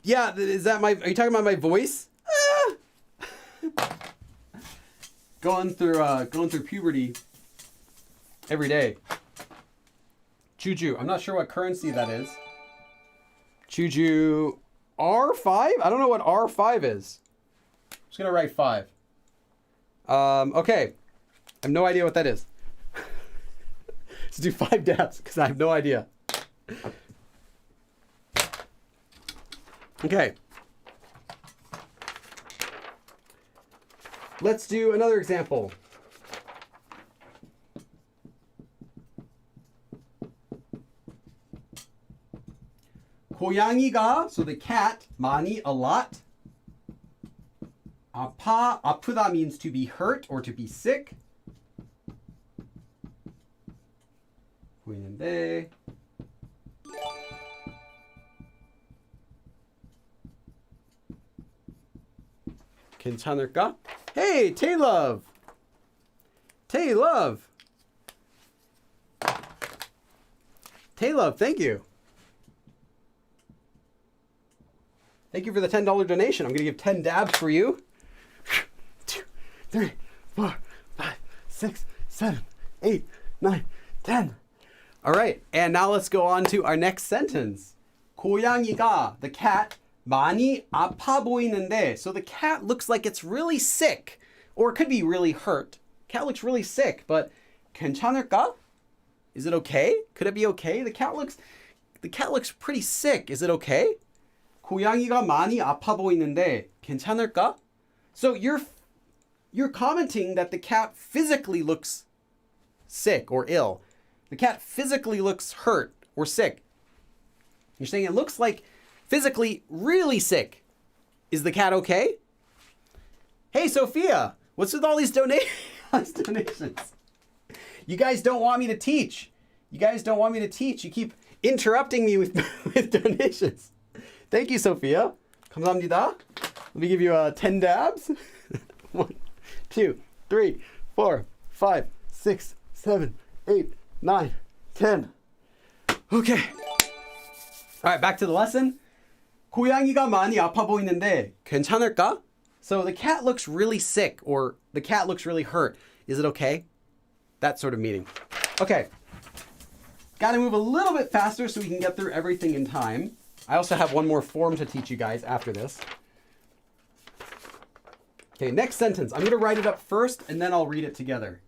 Yeah, is that are you talking about my voice? Going through puberty every day. Juju, I'm not sure what currency that is. Juju, R5? I don't know what R5 is. I'm just gonna write 5. Okay. I have no idea what that is. Let's do 5 dabs because I have no idea. Okay. Let's do another example. 고양이가, so the cat, 많이, a lot. 아프다 means to be hurt or to be sick. 보이는데. 괜찮을까? Hey, Taylove. Taylove, thank you. Thank you for the $10 donation. I'm going to give 10 dabs for you. 2, 3, 4, 5, 6, 7, 8, 9, 10. All right, and now let's go on to our next sentence. 고양이가, the cat, 많이 아파 보이는데. So the cat looks like it's really sick, or it could be really hurt. Cat looks really sick, but 괜찮을까? Is it okay? Could it be okay? The cat looks pretty sick. Is it okay? 고양이가 많이 아파 보이는데 괜찮을까? So you're commenting that the cat physically looks sick or ill. The cat physically looks hurt or sick. You're saying it looks like physically really sick. Is the cat okay? Hey, Sophia, what's with all these donations? You guys don't want me to teach. You keep interrupting me with donations. Thank you, Sophia. 감사합니다. Let me give you 10 dabs. 1, 2, 3, 4, 5, 6, 7, 8, 9, 10. Okay. All right, back to the lesson. 고양이가 많이 아파 보이는데 괜찮을까? So the cat looks really sick, or the cat looks really hurt. Is it okay? That sort of meaning. Okay. Got to move a little bit faster so we can get through everything in time. I also have one more form to teach you guys after this. Okay, next sentence. I'm going to write it up first, and then I'll read it together.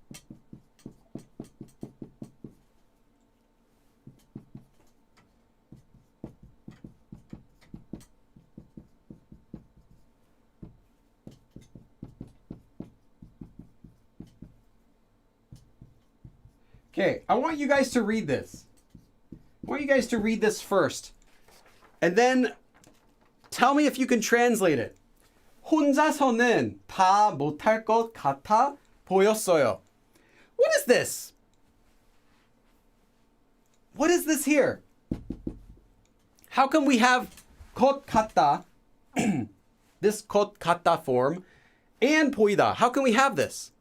Okay, I want you guys to read this. I want you guys to read this first. And then tell me if you can translate it. 혼자서는 다 못할 것 같아 보였어요. What is this? What is this here? How come we have 것 같다, this 것 같다 form, and poida? How can we have this?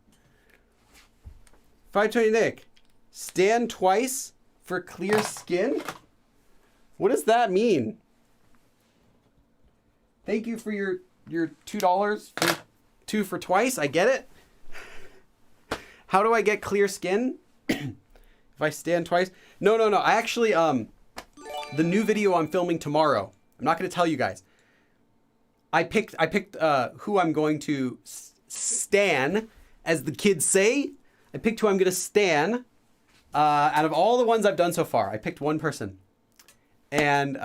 520 Nick. Stand twice for clear skin? What does that mean? Thank you for your $2 for 2 for twice. I get it. How do I get clear skin? If I stand twice? No. I actually, the new video I'm filming tomorrow, I'm not going to tell you guys. I picked who I'm going to stan, as the kids say. I picked who I'm going to stan. Out of all the ones I've done so far, I picked one person. And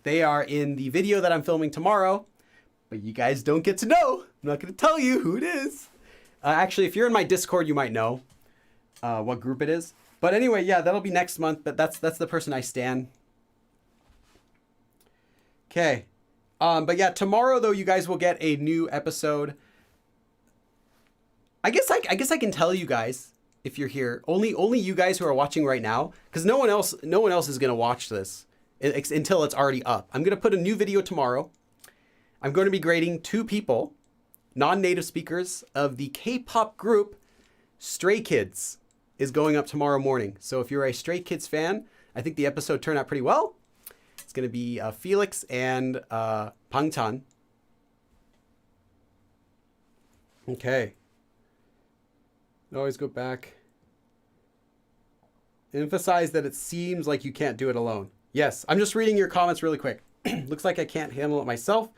they are in the video that I'm filming tomorrow. But you guys don't get to know. I'm not going to tell you who it is. Actually, if you're in my Discord, you might know what group it is. But anyway, yeah, that'll be next month. But that's the person I stan. Okay. But yeah, tomorrow, though, you guys will get a new episode. I guess I can tell you guys. If you're here, only you guys who are watching right now, because no one else is going to watch this until it's already up. I'm going to put a new video tomorrow. I'm going to be grading 2 people, non-native speakers of the K-pop group Stray Kids is going up tomorrow morning. So if you're a Stray Kids fan, I think the episode turned out pretty well. It's going to be Felix and Bangchan. Okay. Always go back. Emphasize that it seems like you can't do it alone. Yes, I'm just reading your comments really quick. Looks like I can't handle it myself.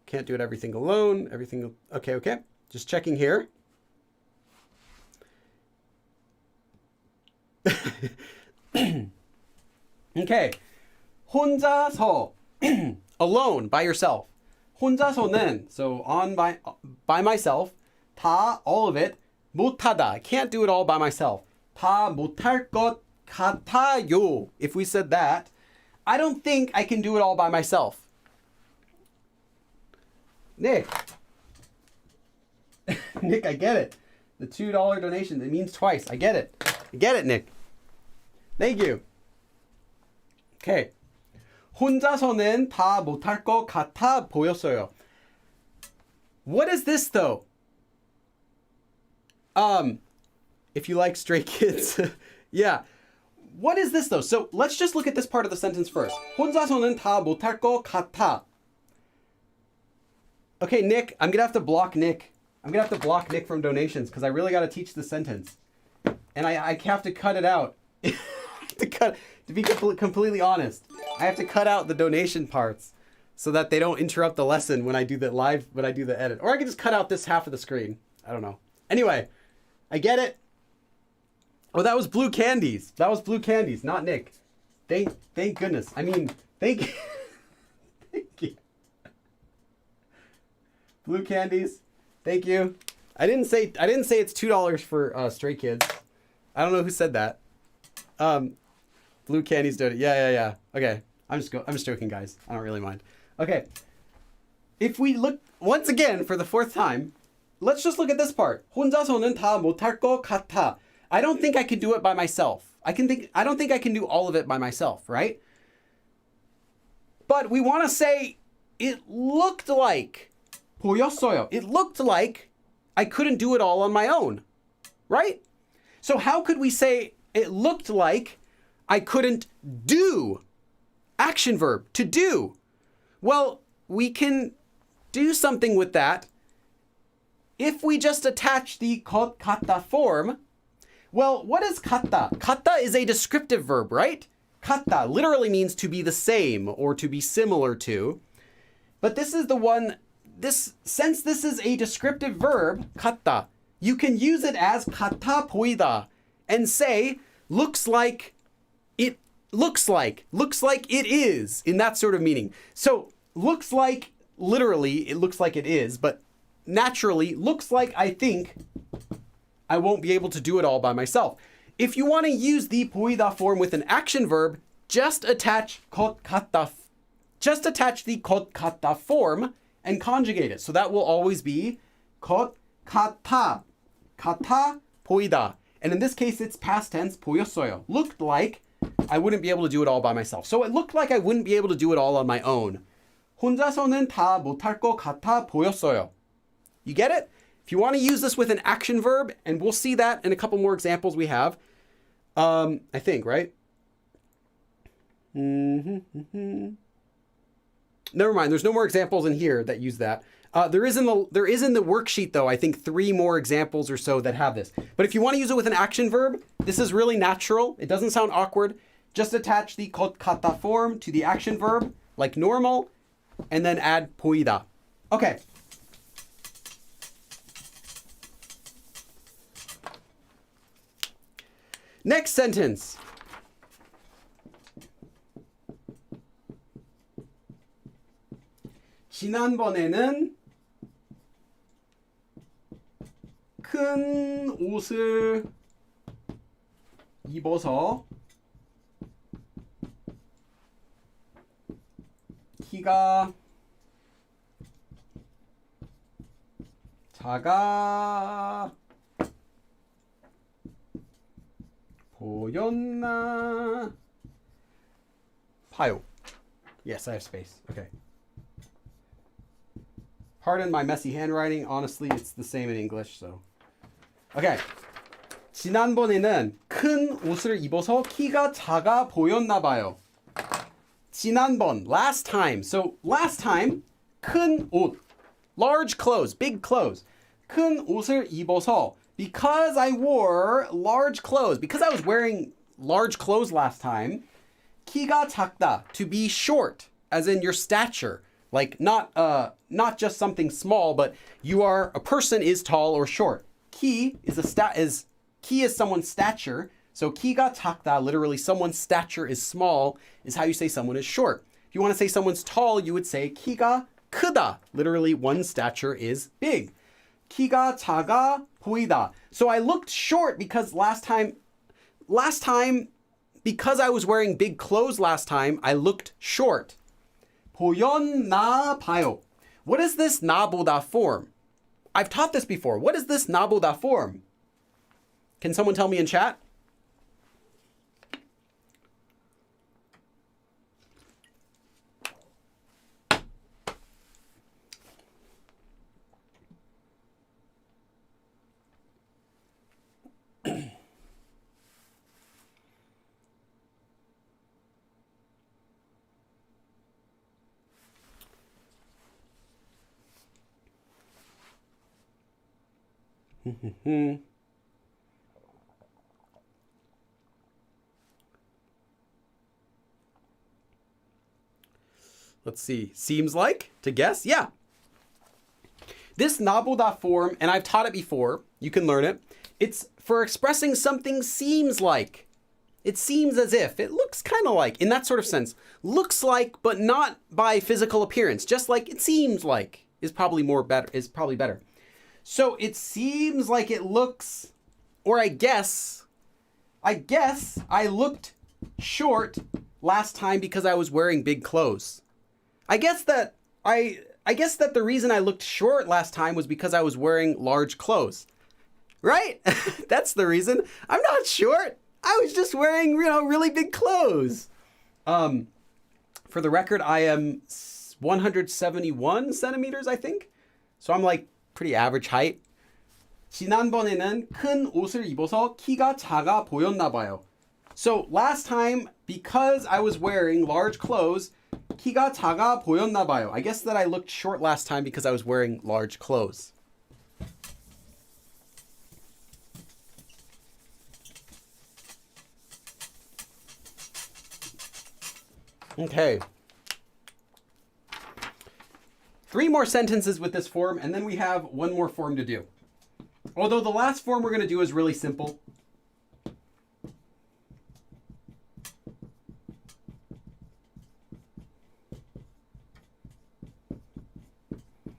Can't do it everything alone. Everything. Okay. Just checking here. Okay. 혼자서. Alone, by yourself. 혼자서는, so on by myself. 다, all of it. 못하다, I can't do it all by myself. 다 못할 것 같아요. If we said that, I don't think I can do it all by myself. Nick. Nick, I get it. The $2 donation, it means twice. I get it. I get it, Nick. Thank you. Okay. 혼자서는 다 못할 것 같아 보였어요. What is this, though? If you like Stray Kids, yeah. What is this though? So let's just look at this part of the sentence first. 혼자서는 다 못할 것 같아. Okay, Nick, I'm gonna have to block Nick. I'm gonna have to block Nick from donations because I really gotta teach the sentence, and I have to cut it out. To be completely honest, I have to cut out the donation parts so that they don't interrupt the lesson when I do the edit, or I can just cut out this half of the screen. I don't know. Anyway. I get it. Oh, that was Blue Candies. That was Blue Candies, not Nick. Thank goodness. I mean, thank you. Blue Candies. Thank you. I didn't say it's $2 for Stray Kids. I don't know who said that. Blue Candies donate. Yeah. Okay. I'm just joking, guys. I don't really mind. Okay. If we look once again for the 4th time, let's just look at this part. 혼자서는 다 못할 것 같아. I don't think I can do it by myself. I don't think I can do all of it by myself, right? But we want to say it looked like 보였어요. It looked like I couldn't do it all on my own, right? So how could we say it looked like I couldn't do? Action verb, to do. Well, we can do something with that if we just attach the 것 같다 form. Well, what is 같다? 같다 is a descriptive verb, right? 같다 literally means to be the same or to be similar to. But this is the one since this is a descriptive verb, 같다, you can use it as 같아 보이다 and say looks like it is, in that sort of meaning. So looks like, literally, it looks like it is, but naturally, looks like I think I won't be able to do it all by myself. If you want to use the 보이다 form with an action verb, just attach 것 같다, just attach the 것 같다 form and conjugate it. So that will always be 것 같아, 같아 보이다. And in this case, it's past tense, 보였어요. Looked like I wouldn't be able to do it all by myself. So it looked like I wouldn't be able to do it all on my own. 혼자서는 다 못할 것 같아 보였어요. You get it? If you want to use this with an action verb, and we'll see that in a couple more examples we have, I think, right? Never mind. There's no more examples in here that use that. There is in the worksheet, though, I think 3 more examples or so that have this. But if you want to use it with an action verb, this is really natural. It doesn't sound awkward. Just attach the 것 같다 form to the action verb like normal, and then add 보이다. Okay. Next sentence. 지난번에는 큰 옷을 입어서 키가 작아 보였나 봐요. Yes, I have space. Okay. Pardon my messy handwriting. Honestly, it's the same in English, so. Okay. 지난번에는 큰 옷을 입어서 키가 작아 보였나 봐요. 지난번, last time. So last time, 큰 옷, large clothes, big clothes. 큰 옷을 입어서, because I wore large clothes, because I was wearing large clothes last time, 키가 작다, to be short, as in your stature. Like not just something small, but a person is tall or short. 키 is someone's stature. So 키가 작다, literally someone's stature is small, is how you say someone is short. If you want to say someone's tall, you would say 키가 크다. Literally one's stature is big. 키가 작아 보이다. So I looked short because last time, because I was wearing big clothes last time, I looked short. 보였나 봐요. What is this 나보다 form? I've taught this before. What is this 나보다 form? Can someone tell me in chat? Let's see. Seems like? To guess? Yeah. This 나보다 form, and I've taught it before, you can learn it. It's for expressing something seems like. It seems as if. It looks kind of like, in that sort of sense. Looks like, but not by physical appearance. Just like it seems like is probably better. So it seems like it looks, or I guess I looked short last time because I was wearing big clothes. I guess that the reason I looked short last time was because I was wearing large clothes. Right? That's the reason. I'm not short. I was just wearing, really big clothes. For the record, I am 171 centimeters, I think. So I'm like pretty average height. 지난번에는 큰 옷을 입어서 키가 작아 보였나 봐요. So last time, because I was wearing large clothes, 키가 작아 보였나 봐요. I guess that I looked short last time because I was wearing large clothes. Okay. 3 more sentences with this form, and then we have one more form to do. Although the last form we're going to do is really simple.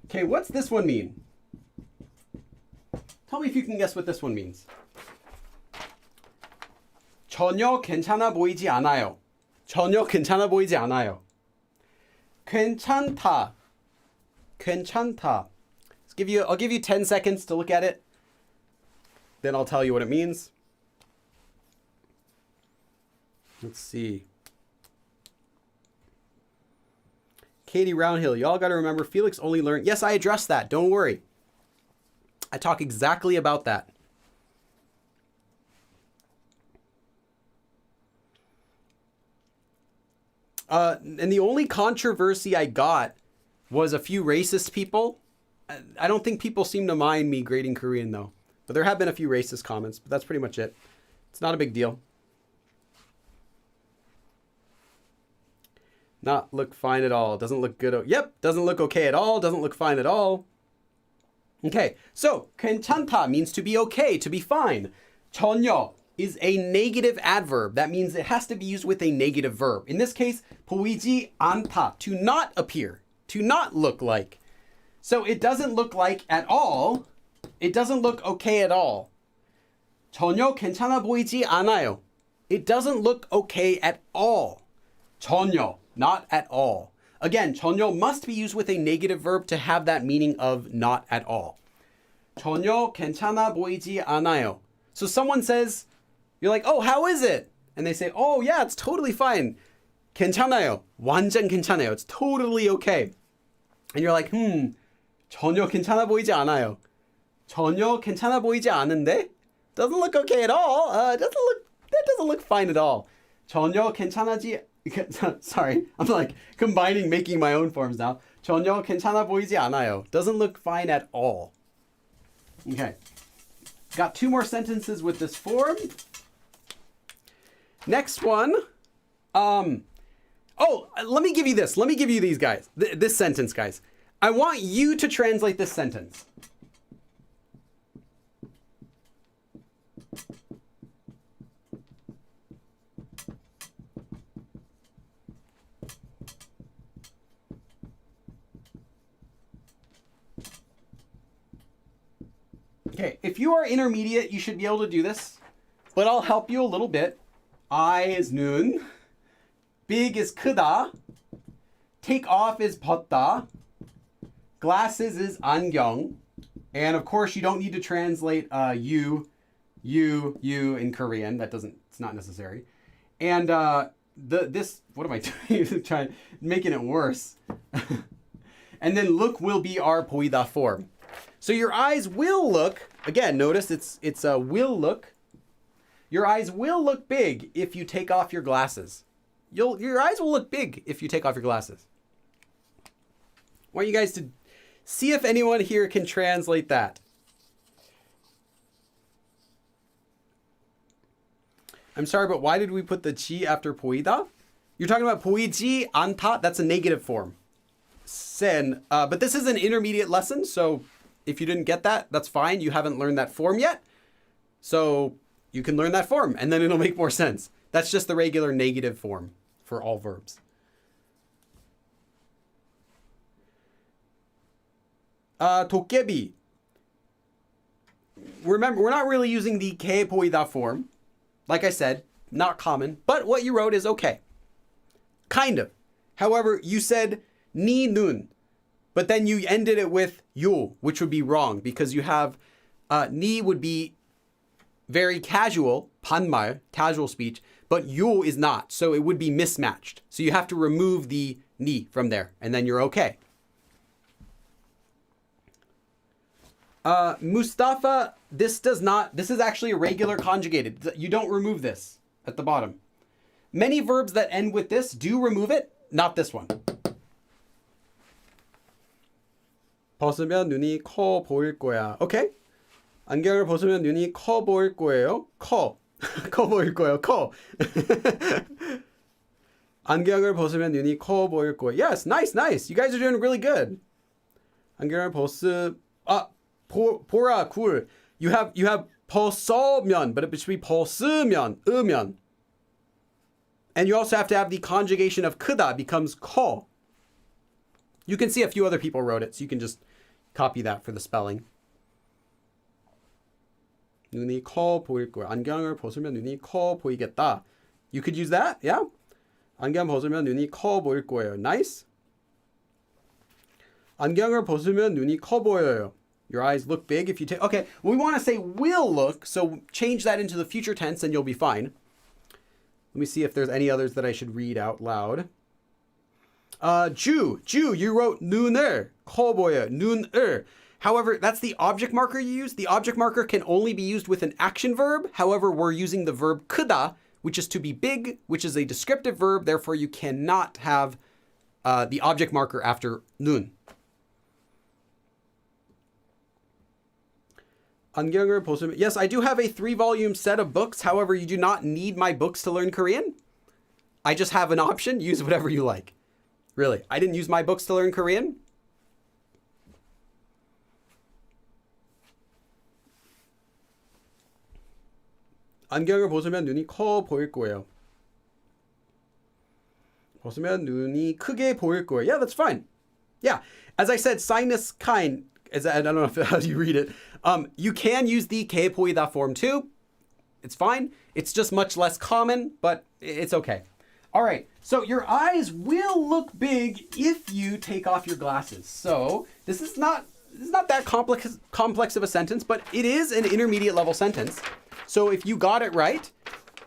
Okay, what's this one mean? Tell me if you can guess what this one means. 전혀 괜찮아 보이지 않아요. 전혀 괜찮아 보이지 않아요. 괜찮다. 괜찮다. I'll give you 10 seconds to look at it. Then I'll tell you what it means. Let's see. Katie Roundhill, y'all got to remember Felix only learned. Yes, I addressed that. Don't worry. I talk exactly about that. And the only controversy I got was a few racist people. I don't think people seem to mind me grading Korean though. But there have been a few racist comments, but that's pretty much it. It's not a big deal. Not look fine at all. Doesn't look good. Yep, doesn't look okay at all. Doesn't look fine at all. Okay, so 괜찮다 means to be okay, to be fine. 전혀 is a negative adverb. That means it has to be used with a negative verb. In this case, 보이지 않다, to not appear, to not look like. So it doesn't look like at all. It doesn't look okay at all. 전혀 괜찮아 보이지 않아요. It doesn't look okay at all. 전혀, not at all. Again, 전혀 must be used with a negative verb to have that meaning of not at all. 전혀 괜찮아 보이지 않아요. So someone says, you're like, oh, how is it? And they say, oh, yeah, it's totally fine. 괜찮아요. 완전 괜찮아요. It's totally okay. And you're like, 전혀 괜찮아 보이지 않아요. 전혀 괜찮아 보이지 않은데? Doesn't look okay at all. That doesn't look fine at all. 전혀 괜찮아지. Sorry, I'm like combining, making my own forms now. 전혀 괜찮아 보이지 않아요. Doesn't look fine at all. Okay. Got 2 more sentences with this form. Next one. Oh, let me give you this. Let me give you these guys. This sentence, guys. I want you to translate this sentence. Okay, if you are intermediate, you should be able to do this, but I'll help you a little bit. I is 눈, big is 크다, take off is 벗다, glasses is 안경, and of course you don't need to translate you in Korean. It's not necessary. And what am I doing? Making it worse. And then look will be our Poida form. So your eyes will look, again, notice it's a will look. Your eyes will look big if you take off your glasses. Your eyes will look big if you take off your glasses. I want you guys to see if anyone here can translate that. I'm sorry, but why did we put the chi after 보이다? You're talking about 보이지 않다? That's a negative form. Sen, but this is an intermediate lesson, so if you didn't get that, that's fine. You haven't learned that form yet. So you can learn that form and then it'll make more sense. That's just the regular negative form for all verbs. 도깨비. Remember, we're not really using the 개 보이다 form. Like I said, not common, but what you wrote is okay. Kind of. However, you said 니 눈. But then you ended it with 요, which would be wrong because you have 니 would be very casual, 반말, casual speech, but 요 is not. So it would be mismatched. So you have to remove the 니 from there and then you're okay. Mustafa, this is actually a regular conjugated. You don't remove this at the bottom. Many verbs that end with this do remove it, not this one. 벗으면 눈이 커 보일 거야. Okay. 안경을 벗으면 눈이 커 보일 거예요. 커. 커 보일 거예요. 커. 안경을 벗으면 눈이 커 보일 거예요. Yes, nice. You guys are doing really good. 안경을 보라 굴. You have 벗으면, but it should be 벗으면, 으면. And you also have to have the conjugation of 크다 becomes 커. You can see a few other people wrote it, so you can just copy that for the spelling. 눈이 커 보일 거야. 안경을 벗으면 눈이 커 보이겠다. You could use that, yeah? 안경 벗으면 눈이 커 보일 거예요. Nice. 안경을 벗으면 눈이 커 보여요. Your eyes look big if you take... Okay, we want to say will look, so change that into the future tense and you'll be fine. Let me see if there's any others that I should read out loud. Ju, you wrote 눈을 커 보여. 눈을. However, that's the object marker you use. The object marker can only be used with an action verb. However, we're using the verb 크다, which is to be big, which is a descriptive verb. Therefore, you cannot have the object marker after 눈. 안경을 벗으면... Yes, I do have a 3-volume set of books. However, you do not need my books to learn Korean. I just have an option. Use whatever you like. Really, I didn't use my books to learn Korean. 안경을 벗으면 눈이 커 보일 거예요. 벗으면 눈이 크게 보일 거예요. Yeah, that's fine. Yeah, as I said, sinus kind... I don't know how you read it. You can use the 개 보이다 form too. It's fine. It's just much less common, but it's okay. All right. So your eyes will look big if you take off your glasses. So this is not that complex of a sentence, but it is an intermediate level sentence. So if you got it right,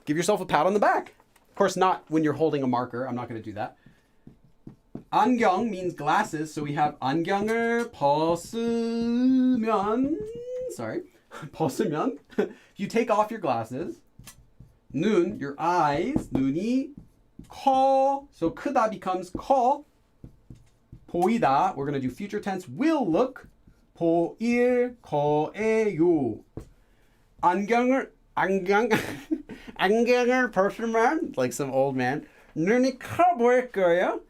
give yourself a pat on the back. Of course, not when you're holding a marker. I'm not going to do that. 안경 means glasses, so we have 안경을 벗으면, 벗으면, you take off your glasses. 눈, your eyes, 눈이 커, so 크다 becomes 커. 보이다, we're going to do future tense, will look, 보일 거예요. 안경을 벗으면, like some old man, 눈이 커 보일 거예요.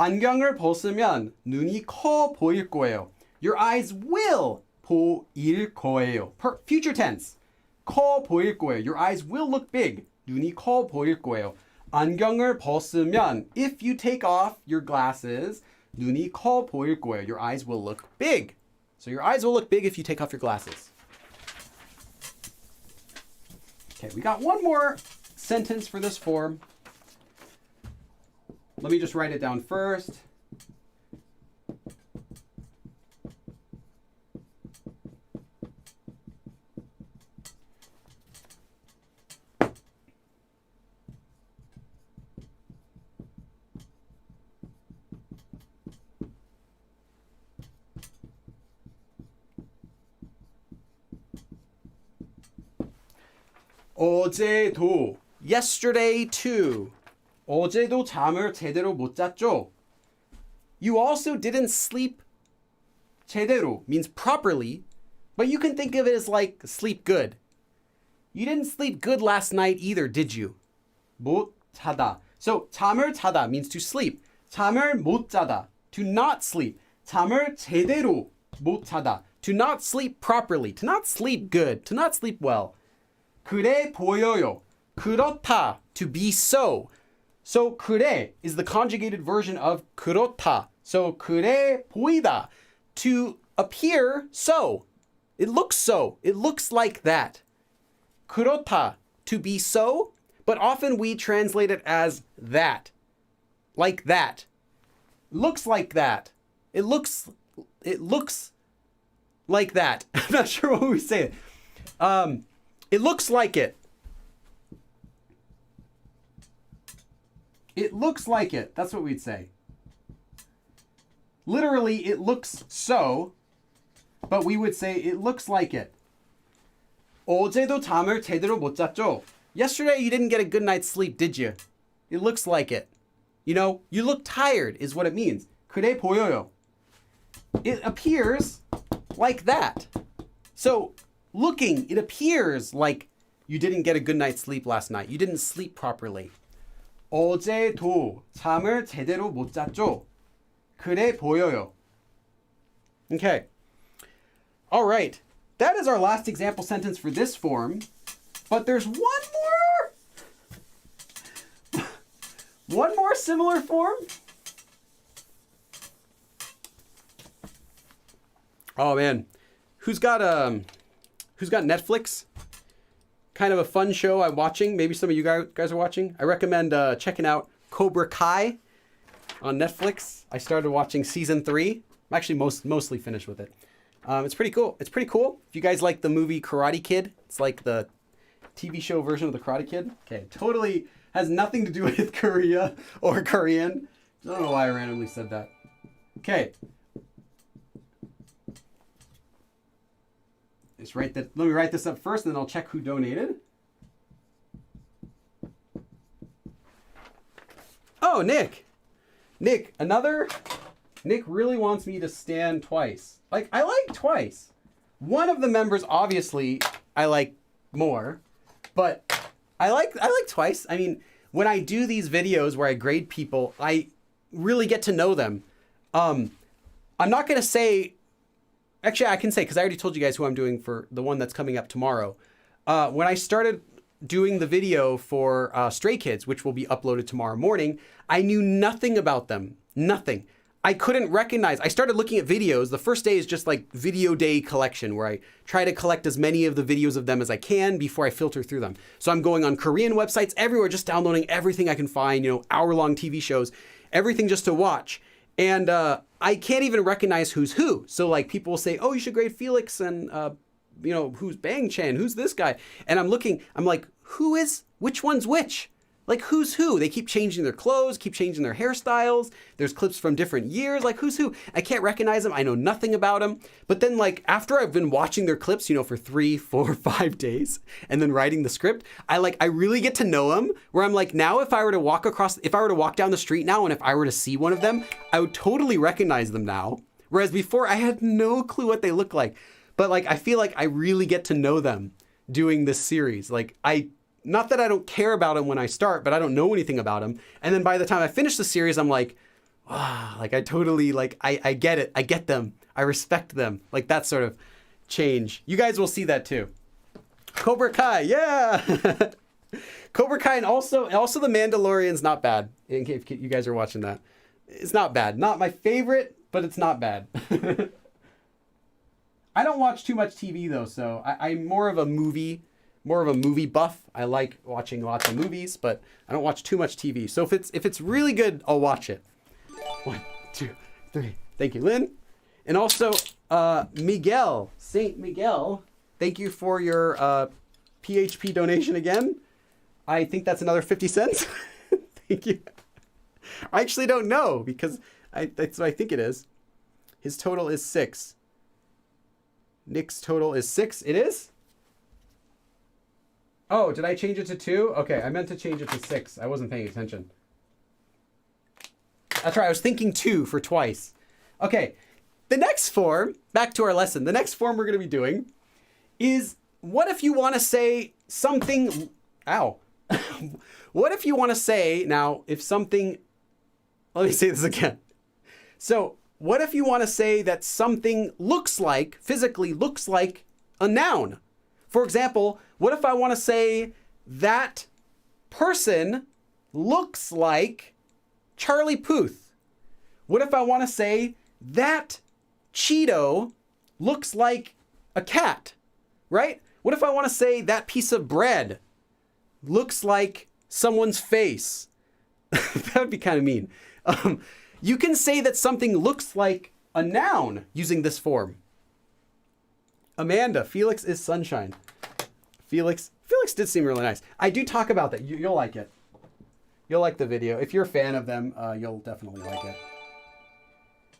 안경을 벗으면 눈이 커 보일 거예요. Your eyes will 보일 거예요. Future tense. 커 보일 거예요. Your eyes will look big. 눈이 커 보일 거예요. 안경을 벗으면, if you take off your glasses, 눈이 커 보일 거예요. Your eyes will look big. So your eyes will look big if you take off your glasses. Okay, we got one more sentence for this form. Let me just write it down first. 어제도, yesterday too. 어제도 잠을 제대로 못 잤죠? You also didn't sleep 제대로 means properly, but you can think of it as like sleep good. You didn't sleep good last night either, did you? 못 자다. So 잠을 자다 means to sleep. 잠을 못 자다, to not sleep. 잠을 제대로 못 자다, to not sleep properly, to not sleep good, to not sleep well. 그래 보여요. 그렇다, to be so. So 그래 is the conjugated version of 그렇다. So 그래 보이다, to appear so. It looks so. It looks like that. 그렇다, to be so, but often we translate it as that. Like that. Looks like that. It looks like that. I'm not sure what we say. It looks like it. It looks like it. That's what we'd say. Literally, it looks so, but we would say it looks like it. 어제도 잠을 제대로 못 잤죠? Yesterday you didn't get a good night's sleep, did you? It looks like it. You know, you look tired is what it means. 그래 보여요. It appears like that. So, looking, it appears like you didn't get a good night's sleep last night. You didn't sleep properly. 어제도 잠을 제대로 못 잤죠? 그래 보여요. Okay. All right. That is our last example sentence for this form. But there's one more. One more similar form. Oh man. Who's got Netflix? Kind of a fun show I'm watching. Maybe some of you guys are watching. I recommend checking out Cobra Kai on Netflix. I started watching season 3. I'm actually mostly finished with it. It's pretty cool. It's pretty cool. If you guys like the movie Karate Kid, it's like the TV show version of the Karate Kid. Okay, totally has nothing to do with Korea or Korean. I don't know why I randomly said that. Okay. Let me write this up first, and then I'll check who donated. Oh, Nick. Nick really wants me to stand twice. Like, I like twice. One of the members, obviously, I like more. But I like twice. I mean, when I do these videos where I grade people, I really get to know them. I'm not going to say... Actually, I can say, because I already told you guys who I'm doing for the one that's coming up tomorrow. When I started doing the video for Stray Kids, which will be uploaded tomorrow morning, I knew nothing about them. Nothing. I couldn't recognize. I started looking at videos. The first day is just like video day collection, where I try to collect as many of the videos of them as I can before I filter through them. So I'm going on Korean websites everywhere, just downloading everything I can find, hour-long TV shows, everything just to watch. And I can't even recognize who's who. So like people will say, oh, you should grade Felix and, who's Bang Chan? Who's this guy? And I'm like, which one's which? Like who's who? They keep changing their clothes, keep changing their hairstyles. There's clips from different years. Like who's who? I can't recognize them. I know nothing about them. But then like after I've been watching their clips, for 3, 4, 5 days and then writing the script, I really get to know them where I'm like, now if I were to walk down the street now and if I were to see one of them, I would totally recognize them now. Whereas before I had no clue what they look like. But like, I feel like I really get to know them doing this series. Like not that I don't care about them when I start, but I don't know anything about them. And then by the time I finish the series, I'm like, I totally, I get it. I get them. I respect them. Like that sort of change. You guys will see that too. Cobra Kai, yeah. Cobra Kai and also The Mandalorian's not bad. In case you guys are watching that. It's not bad. Not my favorite, but it's not bad. I don't watch too much TV though, so I'm more of a movie buff. I like watching lots of movies, but I don't watch too much TV. So if it's really good, I'll watch it. 1, 2, 3. Thank you, Lynn. And also, Miguel, Saint Miguel, thank you for your PHP donation again. I think that's another 50 cents. Thank you. I actually don't know because that's what I think it is. His total is 6. Nick's total is 6. It is? Oh, did I change it to 2? Okay, I meant to change it to 6. I wasn't paying attention. That's right, I was thinking 2 for twice. Okay, the next form, back to our lesson. The next form we're going to be doing is, what if you want to say something... Ow. What if you want to say, now, if something... Let me say this again. So, what if you want to say that something physically looks like a noun? For example, what if I want to say that person looks like Charlie Puth? What if I want to say that Cheeto looks like a cat, right? What if I want to say that piece of bread looks like someone's face? That would be kind of mean. You can say that something looks like a noun using this form. Amanda, Felix is sunshine. Felix did seem really nice. I do talk about that. You'll like it. You'll like the video. If you're a fan of them, you'll definitely like it.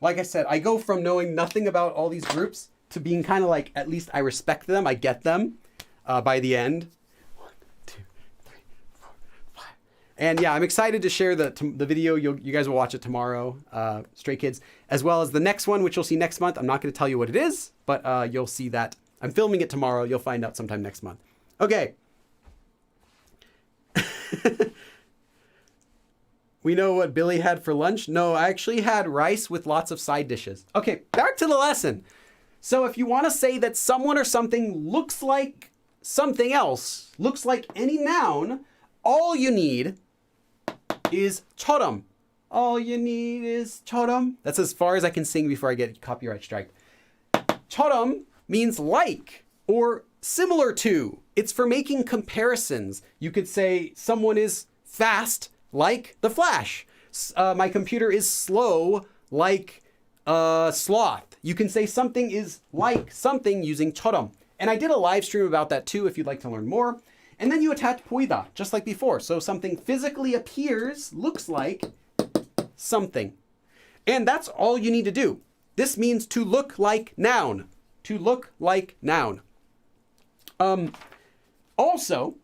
Like I said, I go from knowing nothing about all these groups to being kind of like, at least I respect them. I get them by the end. 1, 2, 3, 4, 5. And yeah, I'm excited to share the video. You guys will watch it tomorrow, Stray Kids, as well as the next one, which you'll see next month. I'm not going to tell you what it is, but you'll see that. I'm filming it tomorrow. You'll find out sometime next month. Okay. We know what Billy had for lunch. No, I actually had rice with lots of side dishes. Okay, back to the lesson. So if you want to say that someone or something looks like something else, looks like any noun, all you need is 처럼. All you need is 처럼. That's as far as I can sing before I get copyright strike. 처럼 means like or similar to. It's for making comparisons. You could say someone is fast like the Flash. My computer is slow like sloth. You can say something is like something using 처럼. And I did a live stream about that too if you'd like to learn more. And then you attach poida, just like before. So something physically appears, looks like something. And that's all you need to do. This means to look like noun. To look like noun. Also,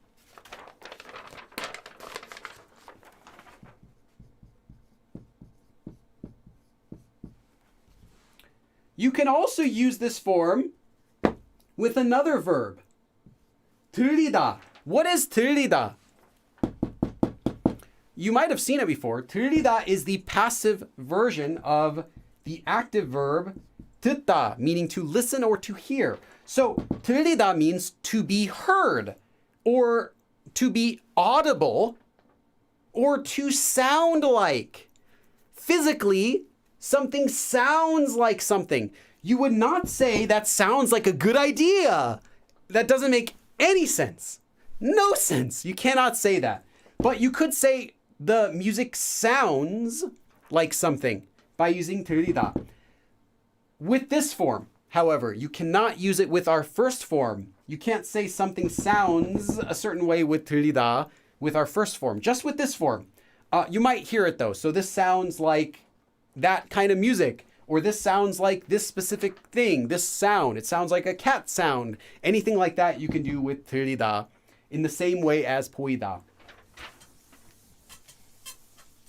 you can also use this form with another verb. 들리다. What is 들리다? You might have seen it before. 들리다 is the passive version of the active verb 듣다, meaning to listen or to hear. So 들리다 means to be heard or to be audible or to sound like. Physically, something sounds like something. You would not say that sounds like a good idea. That doesn't make any sense. No sense. You cannot say that. But you could say the music sounds like something by using 들리다. With this form, however, you cannot use it with our first form. You can't say something sounds a certain way with 들리다 with our first form. Just with this form. You might hear it though. So this sounds like that kind of music. Or this sounds like this specific thing, this sound. It sounds like a cat sound. Anything like that you can do with 들리다 in the same way as poida.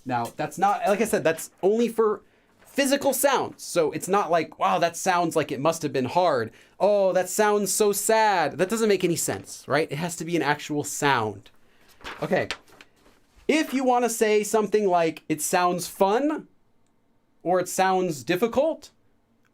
Now, that's not, like I said, that's only for physical sounds. So it's not like, wow, that sounds like it must have been hard. Oh, that sounds so sad. That doesn't make any sense, right? It has to be an actual sound. Okay. If you want to say something like, it sounds fun, or it sounds difficult,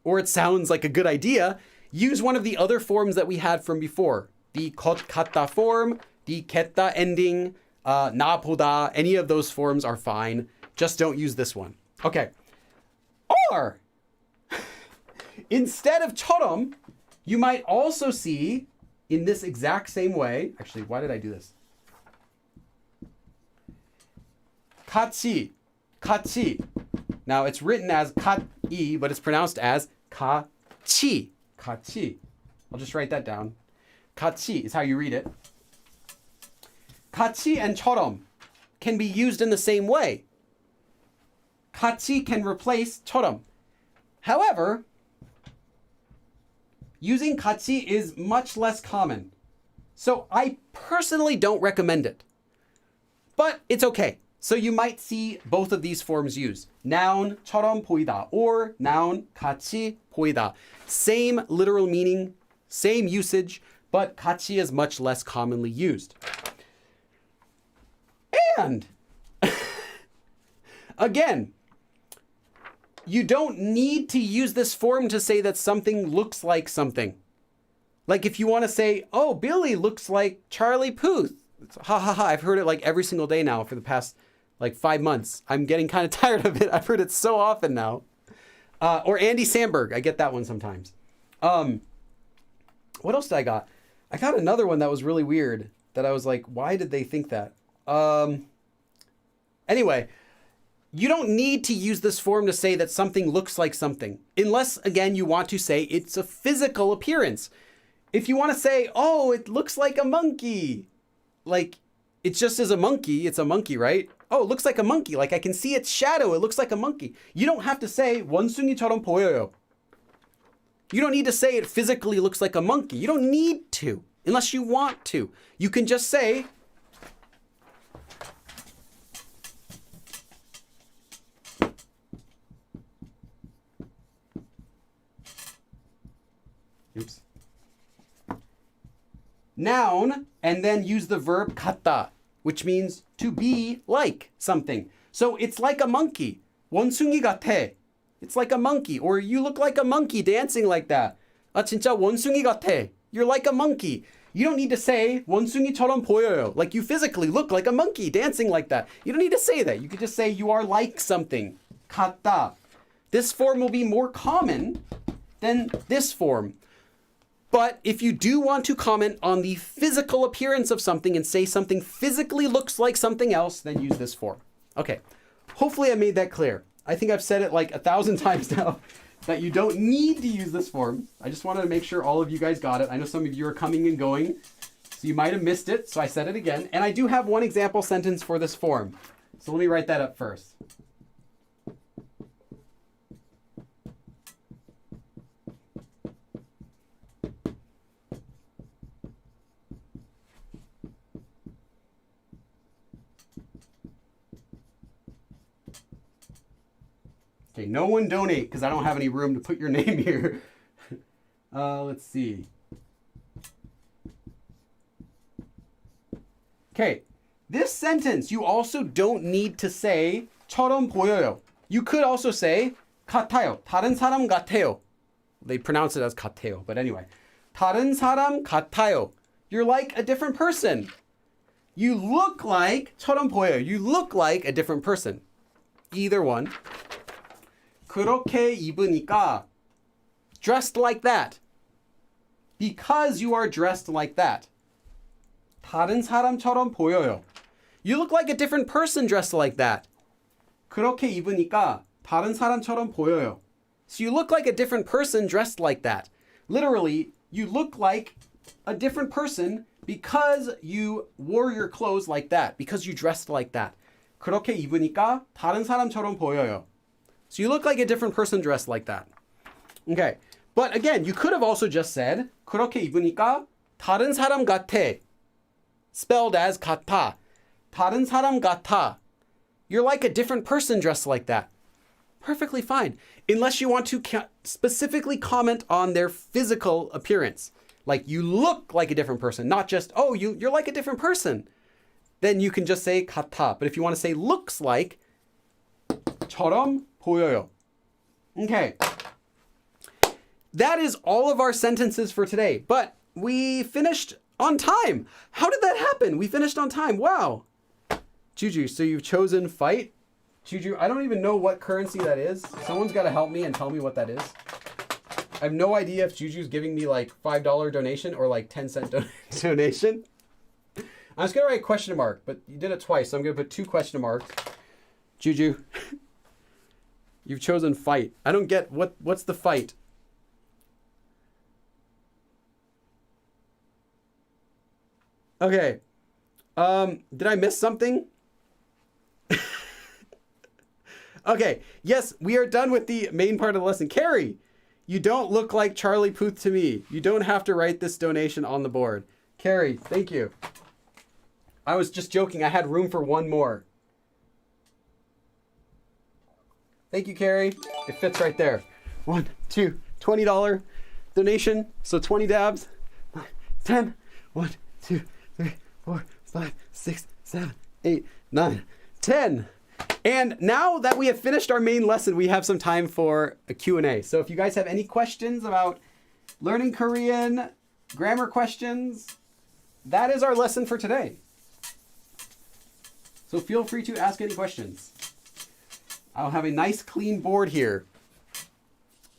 or it sounds like a good idea, use one of the other forms that we had from before. The 것 같다 form, the 겠다 ending, 나보다, any of those forms are fine. Just don't use this one. Okay. Or, instead of 처럼, you might also see in this exact same way, actually, why did I do this? 같이, 같이. Now it's written as 같이, but it's pronounced as 같이, 같이. I'll just write that down. 같이 is how you read it. 같이 and 처럼 can be used in the same way. 같이 can replace 처럼. However, using 같이 is much less common. So I personally don't recommend it. But it's okay. So you might see both of these forms used. Noun 처럼 보이다 or noun 같이 보이다. Same literal meaning, same usage, but 같이 is much less commonly used. And again, you don't need to use this form to say that something looks like something. Like if you want to say, oh, Billy looks like Charlie Puth. Ha ha ha. I've heard it like every single day now for the past like 5 months. I'm getting kind of tired of it. I've heard it so often now. Or Andy Samberg. I get that one sometimes. What else did I got? I got another one that was really weird that I was like, why did they think that? Anyway, you don't need to use this form to say that something looks like something. Unless, again, you want to say it's a physical appearance. If you want to say, oh, it looks like a monkey. Like, it just is a monkey. It's a monkey, right? Oh, it looks like a monkey. Like, I can see its shadow. It looks like a monkey. You don't have to say, 원숭이처럼 보여요. You don't need to say it physically looks like a monkey. You don't need to, unless you want to. You can just say, oops. Noun, and then use the verb 같다, which means to be like something. So it's like a monkey. 원숭이 같아. It's like a monkey. Or you look like a monkey dancing like that. 아 진짜 원숭이 같아. You're like a monkey. You don't need to say 원숭이처럼 보여요. Like you physically look like a monkey dancing like that. You don't need to say that. You could just say you are like something. 같다. This form will be more common than this form. But if you do want to comment on the physical appearance of something and say something physically looks like something else, then use this form. Okay, hopefully I made that clear. I think I've said it like 1,000 times now that you don't need to use this form. I just wanted to make sure all of you guys got it. I know some of you are coming and going, so you might have missed it, so I said it again. And I do have one example sentence for this form. So let me write that up first. Okay, no one donate because I don't have any room to put your name here. Let's see. Okay, this sentence you also don't need to say 처럼 보여요. You could also say 같아요. 다른 사람 같아요. They pronounce it as 같아요, but anyway. 다른 사람 같아요. You're like a different person. You look like 처럼 보여요. You look like a different person. Either one. 그렇게 입으니까 dressed like that. Because you are dressed like that. 다른 사람처럼 보여요. You look like a different person dressed like that. 그렇게 입으니까 다른 사람처럼 보여요. So you look like a different person dressed like that. Literally, you look like a different person because you wore your clothes like that. Because you dressed like that. 그렇게 입으니까 다른 사람처럼 보여요. So you look like a different person dressed like that. Okay. But again, you could have also just said 그렇게 입으니까 다른 사람 같아. Spelled as 같아. 다른 사람 같아. You're like a different person dressed like that. Perfectly fine. Unless you want to specifically comment on their physical appearance. Like you look like a different person. Not just, oh, you're like a different person. Then you can just say 같아. But if you want to say looks like, 처럼 보여요. Okay. That is all of our sentences for today. But we finished on time. How did that happen? We finished on time. Wow. Juju, so you've chosen fight? Juju, I don't even know what currency that is. Someone's got to help me and tell me what that is. I have no idea if Juju's giving me like $5 donation or like 10-cent donation. I was going to write question mark, but you did it twice, so I'm going to put 2 question marks. Juju, you've chosen fight. I don't get what's the fight? Okay. Did I miss something? Okay. Yes, we are done with the main part of the lesson. Carrie, you don't look like Charlie Puth to me. You don't have to write this donation on the board. Carrie, thank you. I was just joking. I had room for one more. Thank you, Carrie. It fits right there. 1, 2, $20 donation. So 20 dabs. 10. 1, 2, 3, 4, 5, 6, 7, 8, 9, 10. And now that we have finished our main lesson, we have some time for a Q&A. So if you guys have any questions about learning Korean, grammar questions, that is our lesson for today. So feel free to ask any questions. I'll have a nice clean board here.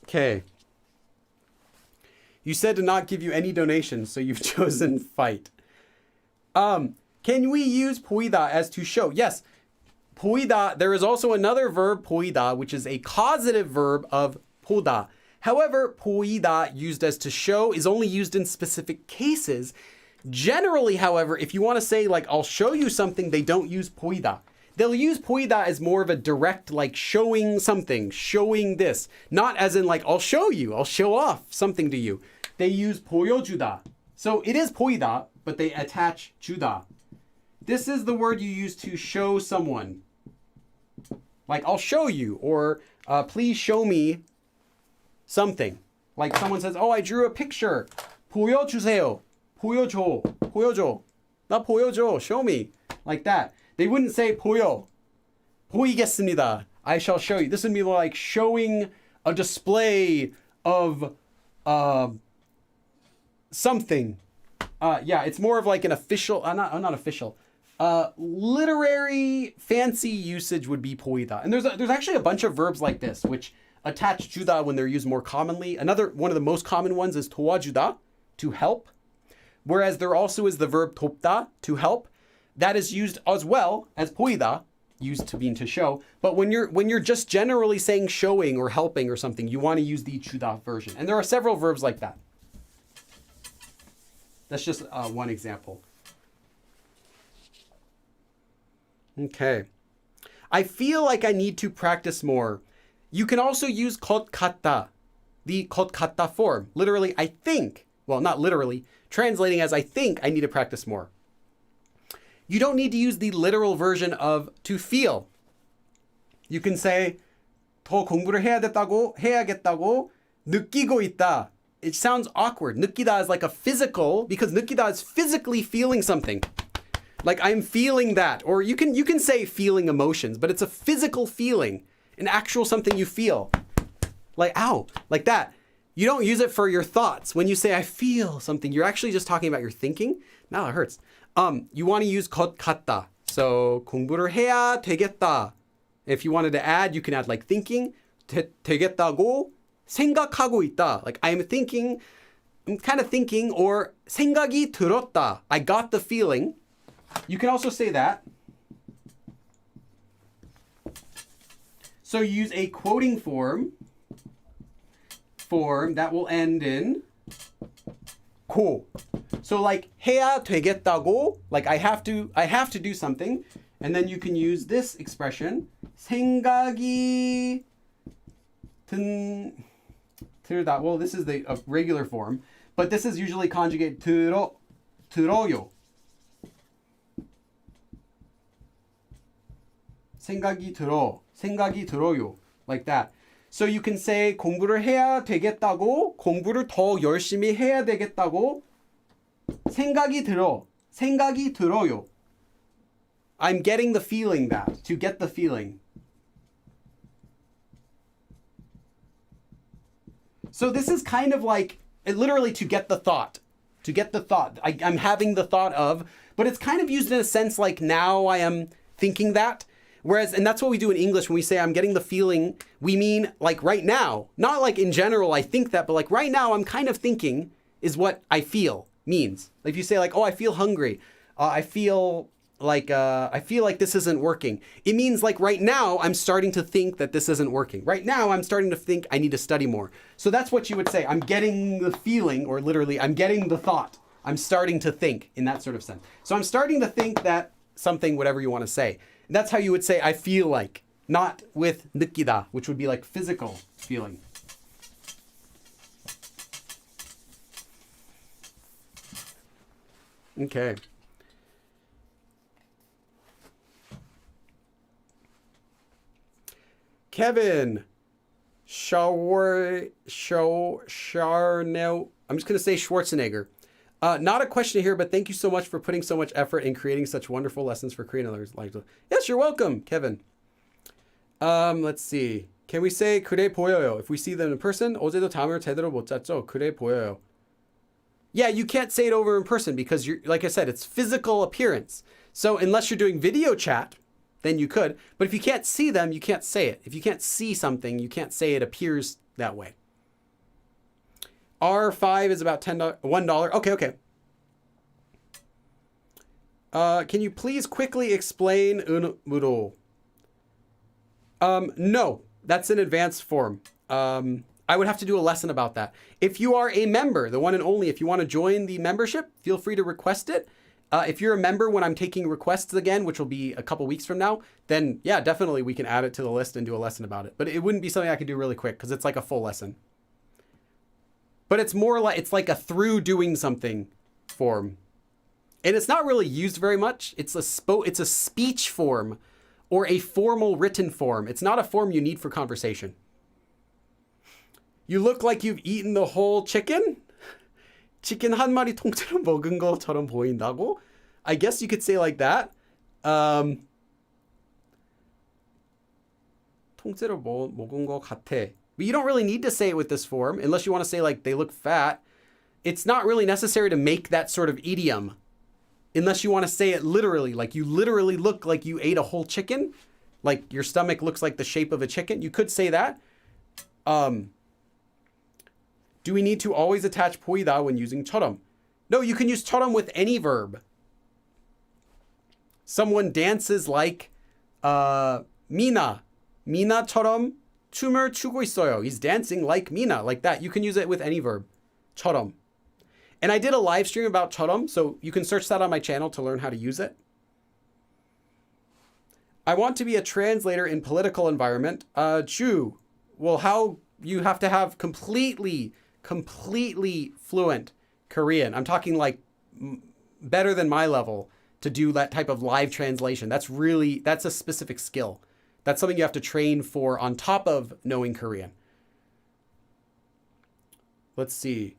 Okay. You said to not give you any donations, so you've chosen fight. Can we use poida as to show? Yes. Poida, there is also another verb, poida, which is a causative verb of poda. However, poida used as to show is only used in specific cases. Generally, however, if you want to say like, I'll show you something, they don't use poida. They'll use poida as more of a direct, like showing something, showing this. Not as in like, I'll show you, I'll show off something to you. They use 보여주다. So it is poida, but they attach 주다. This is the word you use to show someone. Like, I'll show you, or please show me something. Like someone says, oh, I drew a picture. 보여주세요. 보여줘. 보여줘. 나 보여줘. Show me. Like that. They wouldn't say 보여. 보이겠습니다. I shall show you. This would be like showing a display of something. Yeah, it's more of like an official, not official. Literary fancy usage would be poida. And there's actually a bunch of verbs like this, which attach juda when they're used more commonly. Another one of the most common ones is towajuda, to help. Whereas there also is the verb topda, to help. That is used as well as poida, used to mean to show. But when you're just generally saying showing or helping or something, you want to use the juda version. And there are several verbs like that. That's just one example. Okay. I feel like I need to practice more. You can also use 것 같다, the 것 같다 form. Literally, I think. Well, not literally. Translating as I think I need to practice more. You don't need to use the literal version of to feel. You can say 더 공부를 해야겠다고 느끼고 있다. It sounds awkward. 느끼다 is like a physical, because 느끼다 is physically feeling something. Like I'm feeling that. Or you can say feeling emotions, but it's a physical feeling, an actual something you feel. Like ow, like that. You don't use it for your thoughts. When you say I feel something, you're actually just talking about your thinking. Now it hurts. You want to use 것 같다. So 공부를 해야 되겠다. If you wanted to add, you can add like thinking. 되겠다고 생각하고 있다. Like I'm kind of thinking, or 생각이 들었다. I got the feeling. You can also say that. So you use a quoting form that will end in 고. So like 해야 되겠다고, like I have to do something, and then you can use this expression 생각이 들다. Well, this is the regular form, but this is usually conjugate 들어요. 생각이 들어요. Like that. So you can say 공부를 해야 되겠다고, 공부를 더 열심히 해야 되겠다고 생각이 들어요. I'm getting the feeling that, to get the feeling. So this is kind of like, literally to get the thought. I'm having the thought of, but it's kind of used in a sense like now I am thinking that. Whereas, and that's what we do in English when we say I'm getting the feeling, we mean like right now. Not like in general I think that, but like right now I'm kind of thinking is what I feel means. Like if you say like, oh, I feel hungry. I feel like this isn't working. It means like right now I'm starting to think that this isn't working. Right now I'm starting to think I need to study more. So that's what you would say. I'm getting the feeling, or literally I'm getting the thought. I'm starting to think in that sort of sense. So I'm starting to think that something, whatever you want to say. That's how you would say I feel like, not with 느끼다, which would be like physical feeling. Okay. Kevin, Charnel. I'm just going to say Schwarzenegger. Not a question here, but thank you so much for putting so much effort in creating such wonderful lessons for Korean others. Yes, you're welcome, Kevin. Let's see. Can we say 그래 보여요 if we see them in person? 어제도 잠을 제대로 못 잤죠. 그래 보여요. Yeah, you can't say it over in person because you're, like I said, it's physical appearance. So unless you're doing video chat, then you could. But if you can't see them, you can't say it. If you can't see something, you can't say it appears that way. R5 is about $1. Okay. Can you please quickly explain 은으로? No, that's an advanced form. I would have to do a lesson about that. If you are a member, the one and only, if you want to join the membership, feel free to request it. If you're a member when I'm taking requests again, which will be a couple weeks from now, then yeah, definitely we can add it to the list and do a lesson about it. But it wouldn't be something I could do really quick because it's like a full lesson. But it's more like, it's like a through doing something form. And it's not really used very much. It's a speech form or a formal written form. It's not a form you need for conversation. You look like you've eaten the whole chicken? 치킨 한 마리 통째로 먹은 것처럼 보인다고? I guess you could say like that. 통째로 먹은 것 같아. But you don't really need to say it with this form unless you want to say like they look fat. It's not really necessary to make that sort of idiom unless you want to say it literally, like you literally look like you ate a whole chicken, like your stomach looks like the shape of a chicken. You could say that. Do we need to always attach poida when using 처럼? No, you can use 처럼 with any verb. Someone dances like 미나. 미나처럼 춤을 추고 있어요. He's dancing like Mina, like that. You can use it with any verb. 처럼. And I did a live stream about 처럼, so you can search that on my channel to learn how to use it. I want to be a translator in political environment. Chu. Well, how you have to have completely fluent Korean. I'm talking like better than my level to do that type of live translation. That's a specific skill. That's something you have to train for on top of knowing Korean. Let's see.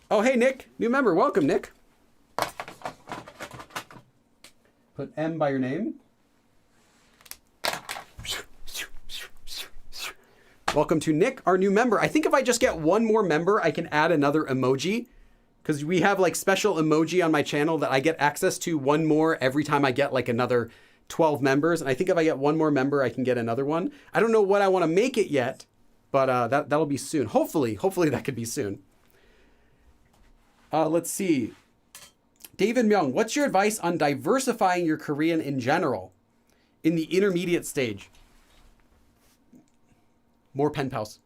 Oh, hey, Nick. New member. Welcome, Nick. Put M by your name. Welcome to Nick, our new member. I think if I just get one more member, I can add another emoji because we have like special emoji on my channel that I get access to one more every time I get like another 12 members. And I think if I get one more member, I can get another one. I don't know what I want to make it yet, but that'll be soon. Hopefully that could be soon. Let's see. David Myung, what's your advice on diversifying your Korean in general in the intermediate stage? More pen pals.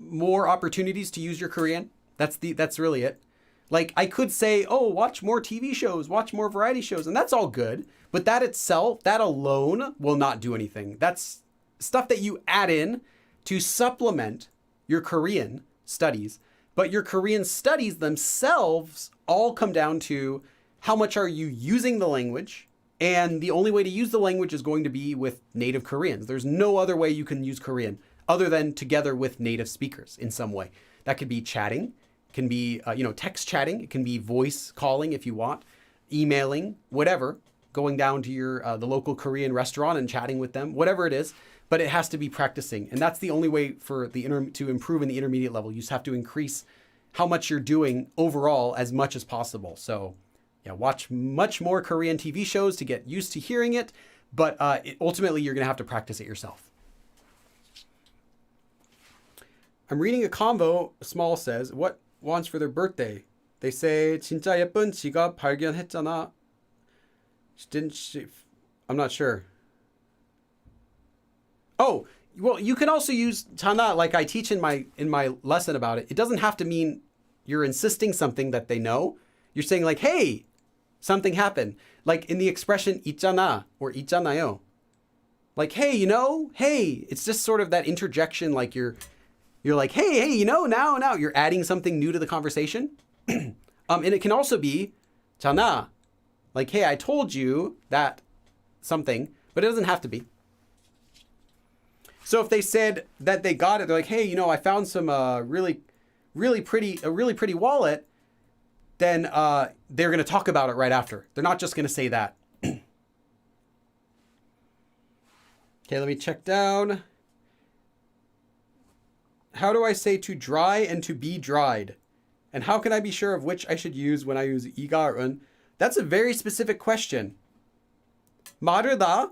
More opportunities to use your Korean. That's really it. Like I could say, oh, watch more TV shows, watch more variety shows, and that's all good. But that itself, that alone will not do anything. That's stuff that you add in to supplement your Korean studies. But your Korean studies themselves all come down to how much are you using the language? And the only way to use the language is going to be with native Koreans. There's no other way you can use Korean other than together with native speakers in some way. That could be chatting, can be text chatting, it can be voice calling if you want, emailing, whatever, going down to your the local Korean restaurant and chatting with them, whatever it is. But it has to be practicing, and that's the only way for to improve in the intermediate level. You just have to increase how much you're doing overall as much as possible. So. Yeah, watch much more Korean TV shows to get used to hearing it, but ultimately you're going to have to practice it yourself. I'm reading a convo. Small says, what wants for their birthday? They say, 진짜 예쁜 지갑 발견했잖아. Didn't she? I'm not sure. Oh, well, you can also use tana like I teach in my lesson about it. It doesn't have to mean you're insisting something that they know. You're saying like, hey, something happened. Like in the expression 있잖아 or 있잖아요. Like, hey, hey. It's just sort of that interjection like you're like, hey, now. You're adding something new to the conversation. And it can also be 잖아. Like, hey, I told you that something, but it doesn't have to be. So if they said that they got it, they're like, hey, I found some really pretty wallet, then they're going to talk about it right after. They're not just going to say that. Okay, let me check down. How do I say to dry and to be dried? And how can I be sure of which I should use when I use 이가 or 은? That's a very specific question. 마르다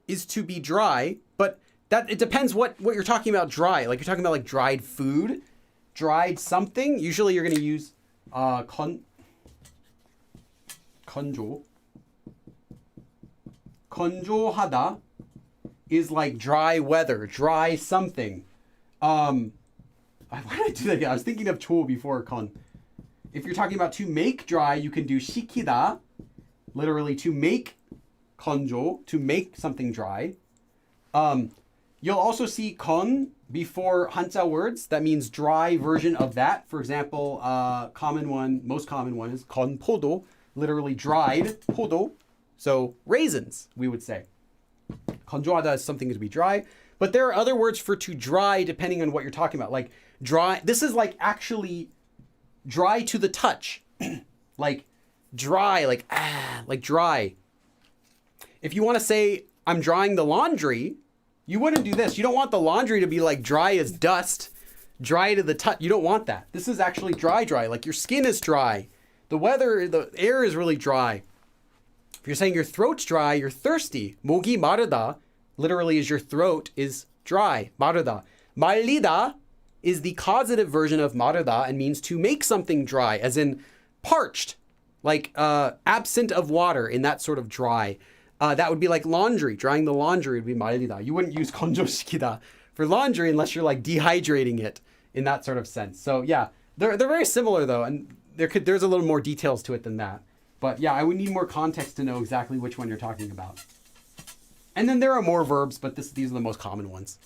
is to be dry, but that it depends what you're talking about dry. Like you're talking about like dried food, dried something. Usually you're going to use 건조. 건조하다 is like dry weather, dry something. Why did I do that again? I was thinking of 조 before kon. If you're talking about to make dry, you can do 시키다, literally to make 건조, to make something dry. You'll also see 건 before 한자 words. That means dry version of that. For example, most common one is 건포도, literally dried 포도. So raisins, we would say. 건조하다 is something to be dry. But there are other words for to dry depending on what you're talking about. Like dry, this is like actually dry to the touch. Like dry, like dry. If you want to say I'm drying the laundry, you wouldn't do this. You don't want the laundry to be like dry as dust, dry to the touch. You don't want that. This is actually dry, like your skin is dry. The air is really dry. If you're saying your throat's dry, you're thirsty. 목이 마르다 literally is your throat is dry. 마르다. 말리다 is the causative version of 마르다 and means to make something dry, as in parched, like absent of water, in that sort of dry. That would be like laundry. Drying the laundry would be 말리다. You wouldn't use 건조시키다 for laundry unless you're like dehydrating it in that sort of sense. So yeah, they're very similar though, and there's a little more details to it than that. But yeah, I would need more context to know exactly which one you're talking about. And then there are more verbs, but these are the most common ones.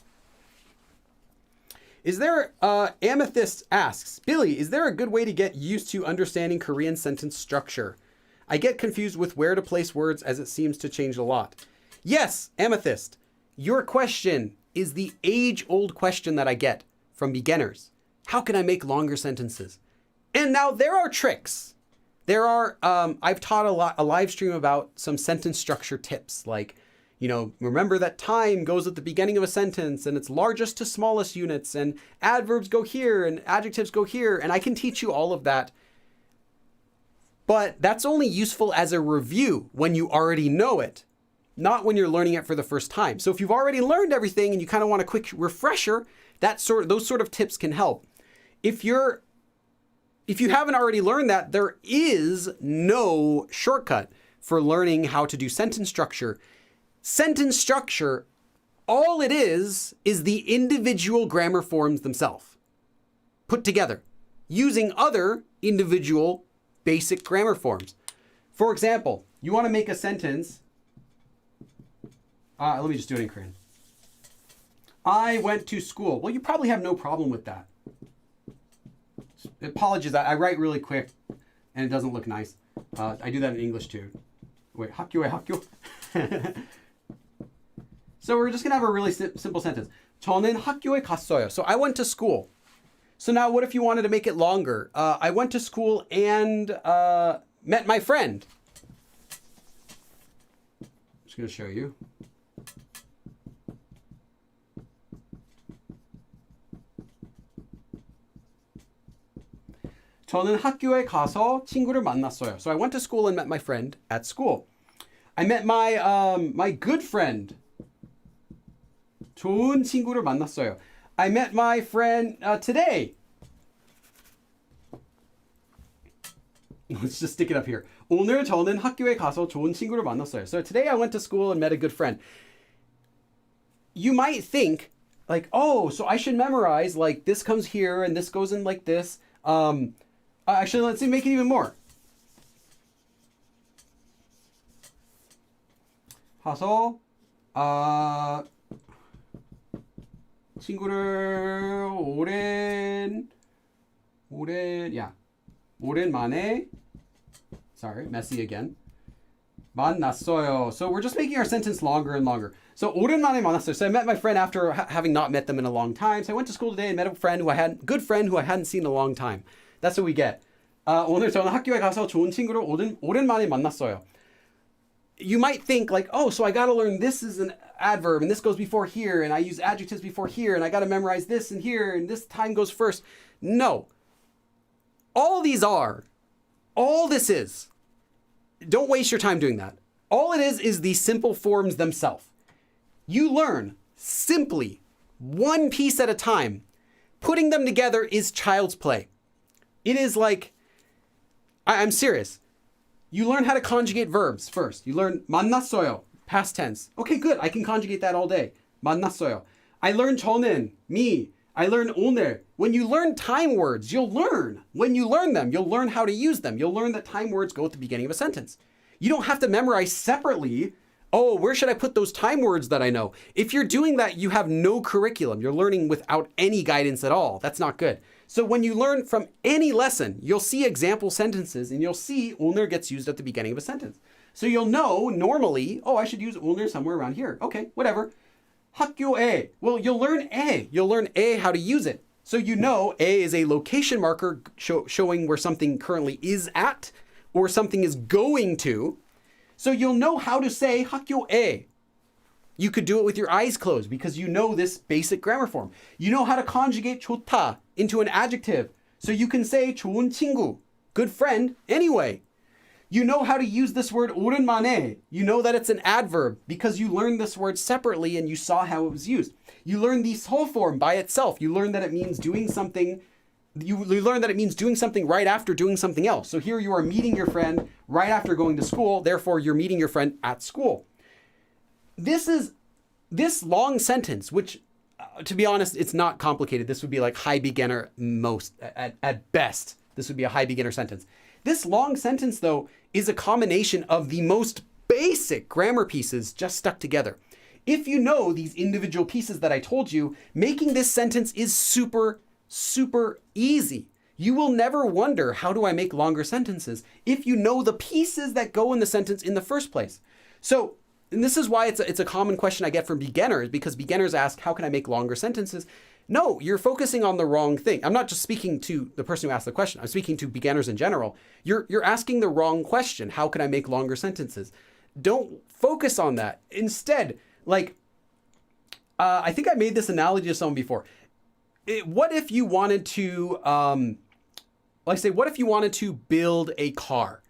Is there, Amethyst asks, Billy, is there a good way to get used to understanding Korean sentence structure? I get confused with where to place words as it seems to change a lot. Yes, Amethyst, your question is the age-old question that I get from beginners. How can I make longer sentences? And now there are tricks. There are, I've taught a live stream about some sentence structure tips, like, remember that time goes at the beginning of a sentence and it's largest to smallest units, and adverbs go here and adjectives go here. And I can teach you all of that. But that's only useful as a review when you already know it, not when you're learning it for the first time. So if you've already learned everything and you kind of want a quick refresher, those sort of tips can help. If you haven't already learned that, there is no shortcut for learning how to do sentence structure. Sentence structure, all it is the individual grammar forms themselves put together using other individual basic grammar forms. For example, you want to make a sentence. Let me just do it in Korean. I went to school. Well, you probably have no problem with that. Apologies, I write really quick and it doesn't look nice. I do that in English too. Wait, 학교. So we're just going to have a really simple sentence. 저는 학교에 갔어요. So I went to school. So now what if you wanted to make it longer? I went to school and met my friend. I'm just going to show you. 저는 학교에 가서 친구를 만났어요. So I went to school and met my friend at school. I met my good friend. 좋은 친구를 만났어요. I met my friend today. Let's just stick it up here. 오늘 저는 학교에 가서 좋은 친구를 만났어요. So today I went to school and met a good friend. You might think like, oh, so I should memorize like this comes here and this goes in like this. Actually, let's make it even more. 가서 친구를 오랜만에 sorry, messy again. 만났어요. So we're just making our sentence longer and longer. So 오랜만에 만났어요. So I met my friend after having not met them in a long time. So I went to school today and met a good friend who I hadn't seen in a long time. That's what we get. 오늘 저는 학교에 가서 좋은 친구를 오랜만에 만났어요. You might think like, oh, so I got to learn this is an adverb and this goes before here and I use adjectives before here and I got to memorize this and here and this time goes first. No. All this is, don't waste your time doing that. All it is the simple forms themselves. You learn simply one piece at a time. Putting them together is child's play. It is like, I'm serious. You learn how to conjugate verbs first. You learn 만났어요, past tense. Okay, good. I can conjugate that all day. 만났어요. I learned 저는, me. I learned 오늘. When you learn time words, you'll learn. When you learn them, you'll learn how to use them. You'll learn that time words go at the beginning of a sentence. You don't have to memorize separately. Oh, where should I put those time words that I know? If you're doing that, you have no curriculum. You're learning without any guidance at all. That's not good. So when you learn from any lesson, you'll see example sentences and you'll see 오늘 gets used at the beginning of a sentence. So you'll know normally, oh, I should use 오늘 somewhere around here. Okay, whatever. 학교에. Well, you'll learn 에. You'll learn 에, how to use it. So you know 에 is a location marker showing where something currently is at or something is going to. So you'll know how to say 학교에. You could do it with your eyes closed because you know this basic grammar form. You know how to conjugate 좋다 into an adjective. So you can say 좋은 친구, good friend, anyway. You know how to use this word 오랜만에. You know that it's an adverb because you learned this word separately and you saw how it was used. You learn the whole form by itself. You learn that it means doing something. You learn that it means doing something right after doing something else. So here you are meeting your friend right after going to school. Therefore, you're meeting your friend at school. This long sentence, which, to be honest, it's not complicated. This would be like high beginner at best. This would be a high beginner sentence. This long sentence, though, is a combination of the most basic grammar pieces just stuck together. If you know these individual pieces that I told you, making this sentence is super easy. You will never wonder, how do I make longer sentences, if you know the pieces that go in the sentence in the first place. So, and this is why it's a common question I get from beginners, because beginners ask, how can I make longer sentences? No, you're focusing on the wrong thing. I'm not just speaking to the person who asked the question. I'm speaking to beginners in general. You're asking the wrong question. How can I make longer sentences? Don't focus on that. Instead, I think I made this analogy to someone before. What if you wanted to, what if you wanted to build a car?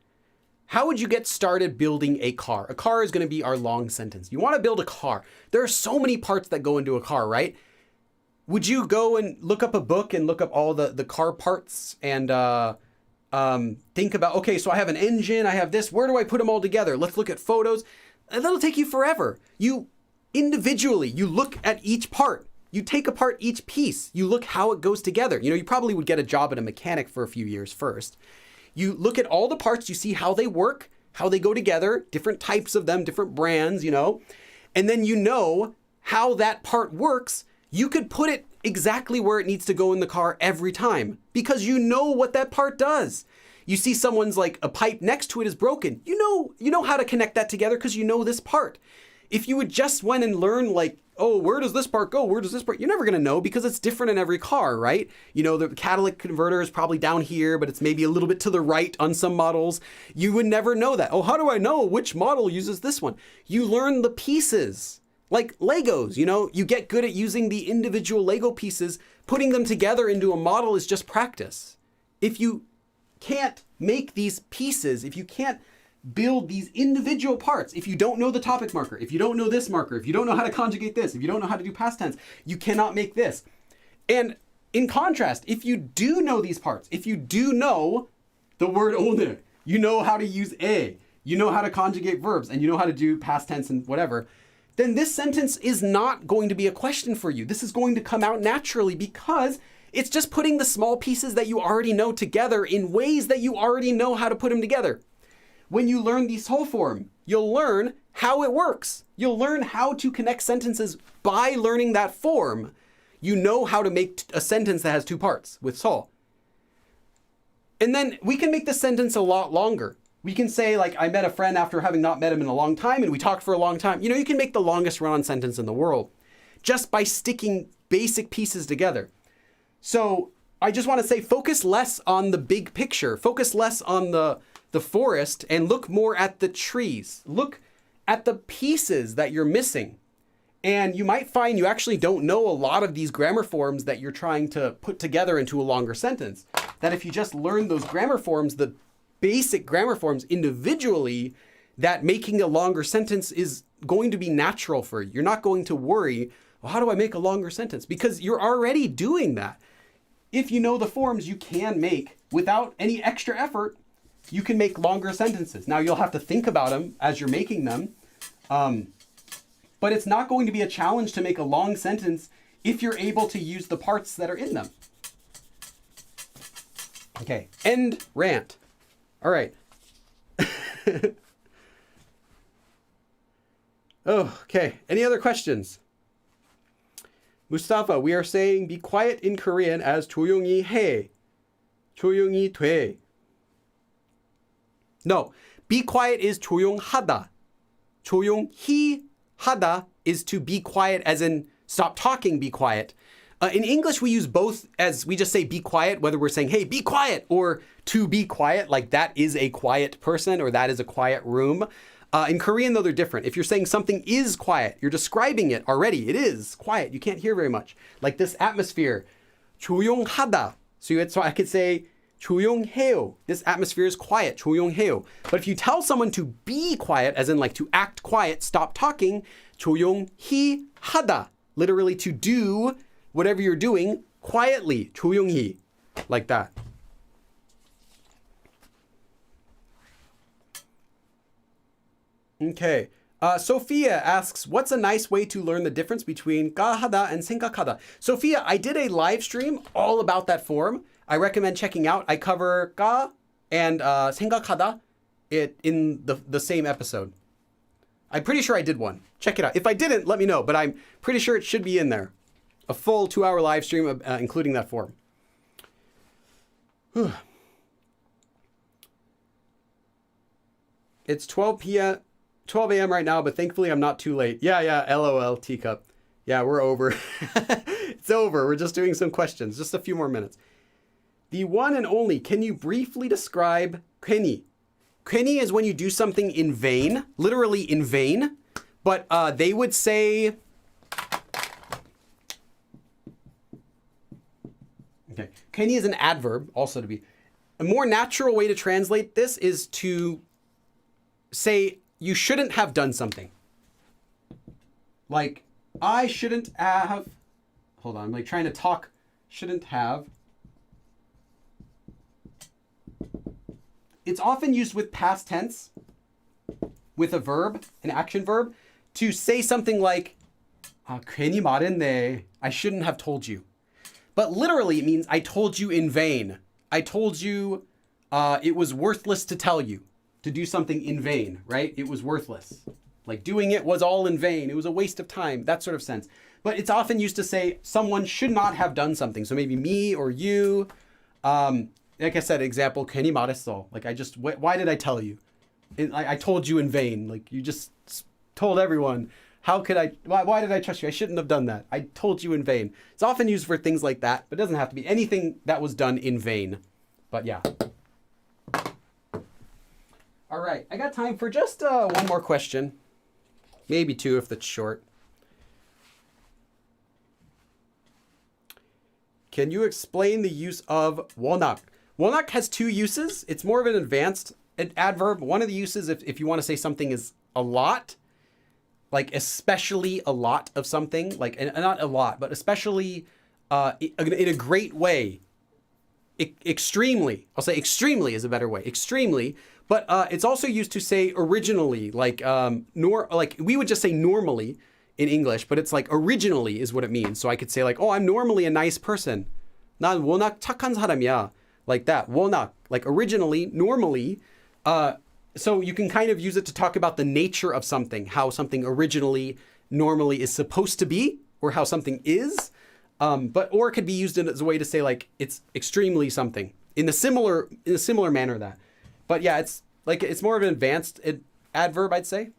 How would you get started building a car? A car is going to be our long sentence. You want to build a car. There are so many parts that go into a car, right? Would you go and look up a book and look up all the car parts and think about, okay, so I have an engine, I have this, where do I put them all together? Let's look at photos. And that'll take you forever. You individually, you look at each part. You take apart each piece. You look how it goes together. You probably would get a job at a mechanic for a few years first. You look at all the parts, you see how they work, how they go together, different types of them, different brands, and then you know how that part works. You could put it exactly where it needs to go in the car every time because you know what that part does. You see someone's a pipe next to it is broken. You know how to connect that together because you know this part. If you would just went and learn where does this part go? Where does this part? You're never going to know because it's different in every car, right? The catalytic converter is probably down here, but it's maybe a little bit to the right on some models. You would never know that. Oh, how do I know which model uses this one? You learn the pieces. Like Legos, you get good at using the individual Lego pieces. Putting them together into a model is just practice. If you can't make these pieces, if you can't build these individual parts, if you don't know the topic marker, if you don't know this marker, if you don't know how to conjugate this, if you don't know how to do past tense, you cannot make this. And in contrast, if you do know these parts, if you do know the word 오늘, you know how to use 에, you know how to conjugate verbs, and you know how to do past tense and whatever, then this sentence is not going to be a question for you. This is going to come out naturally because it's just putting the small pieces that you already know together in ways that you already know how to put them together. When you learn the whole form, you'll learn how it works. You'll learn how to connect sentences by learning that form. You know how to make a sentence that has two parts with so. And then we can make the sentence a lot longer. We can say I met a friend after having not met him in a long time and we talked for a long time. You can make the longest run-on sentence in the world just by sticking basic pieces together. So I just want to say focus less on the big picture. Focus less on the forest and look more at the trees. Look at the pieces that you're missing. And you might find you actually don't know a lot of these grammar forms that you're trying to put together into a longer sentence. That if you just learn those grammar forms, the basic grammar forms individually, that making a longer sentence is going to be natural for you. You're not going to worry, well, how do I make a longer sentence? Because you're already doing that. If you know the forms, you can make, without any extra effort, you can make longer sentences. Now you'll have to think about them as you're making them. But it's not going to be a challenge to make a long sentence if you're able to use the parts that are in them. Okay, end rant. All right. Okay, any other questions? Mustafa, we are saying be quiet in Korean as 조용히 해. 조용히 돼. No, be quiet is 조용하다. 조용히 하다 is to be quiet as in stop talking, be quiet. In English, we use both as we just say be quiet, whether we're saying, hey, be quiet, or to be quiet, like that is a quiet person or that is a quiet room. In Korean, though, they're different. If you're saying something is quiet, you're describing it already. It is quiet. You can't hear very much. Like this atmosphere, 조용하다. So I could say 조용해요. This atmosphere is quiet. 조용해요. But if you tell someone to be quiet, as in like to act quiet, stop talking, 조용히 하다. Literally to do whatever you're doing quietly. 조용히. Like that. Okay. Sophia asks, what's a nice way to learn the difference between 가하다 and 생각하다? Sophia, I did a live stream all about that form. I recommend checking out. I cover 가 and 생각하다 in the same episode. I'm pretty sure I did one. Check it out. If I didn't, let me know, but I'm pretty sure it should be in there. A full 2-hour live stream, including that form. It's 12 a.m. right now, but thankfully I'm not too late. Yeah, LOL, teacup. Yeah, we're over. It's over. We're just doing some questions. Just a few more minutes. The one and only, can you briefly describe 괜히? 괜히 is when you do something in vain, literally in vain, but they would say... Okay, 괜히 is an adverb, also to be... A more natural way to translate this is to say you shouldn't have done something. Like, I shouldn't have... Hold on, I'm like trying to talk. Shouldn't have. It's often used with past tense, with a verb, an action verb, to say something like, 괜히 말했네. I shouldn't have told you. But literally it means I told you in vain. I told you it was worthless to tell you. To do something in vain, right? It was worthless. Like doing it was all in vain. It was a waste of time, that sort of sense. But it's often used to say someone should not have done something. So maybe me or you. Like I said, example, 괜히 말했어. Like why did I tell you? I told you in vain. Like you just told everyone. Why did I trust you? I shouldn't have done that. I told you in vain. It's often used for things like that, but it doesn't have to be anything that was done in vain. But yeah. All right, I got time for just one more question. Maybe two if that's short. Can you explain the use of 워낙? 워낙 has two uses. It's more of an advanced adverb. One of the uses, if you want to say something is a lot, like especially a lot of something, like and not a lot, but especially in a great way. Extremely. I'll say extremely is a better way. Extremely. But it's also used to say originally, like we would just say normally in English, but it's like originally is what it means. So I could say like, oh, I'm normally a nice person. 난 워낙 착한 사람이야. Like that. 워낙. Like originally, normally. So you can kind of use it to talk about the nature of something, how something originally, normally is supposed to be, or how something is. Or it could be used as a way to say like it's extremely something in a similar manner that. But yeah, it's more of an advanced adverb, I'd say.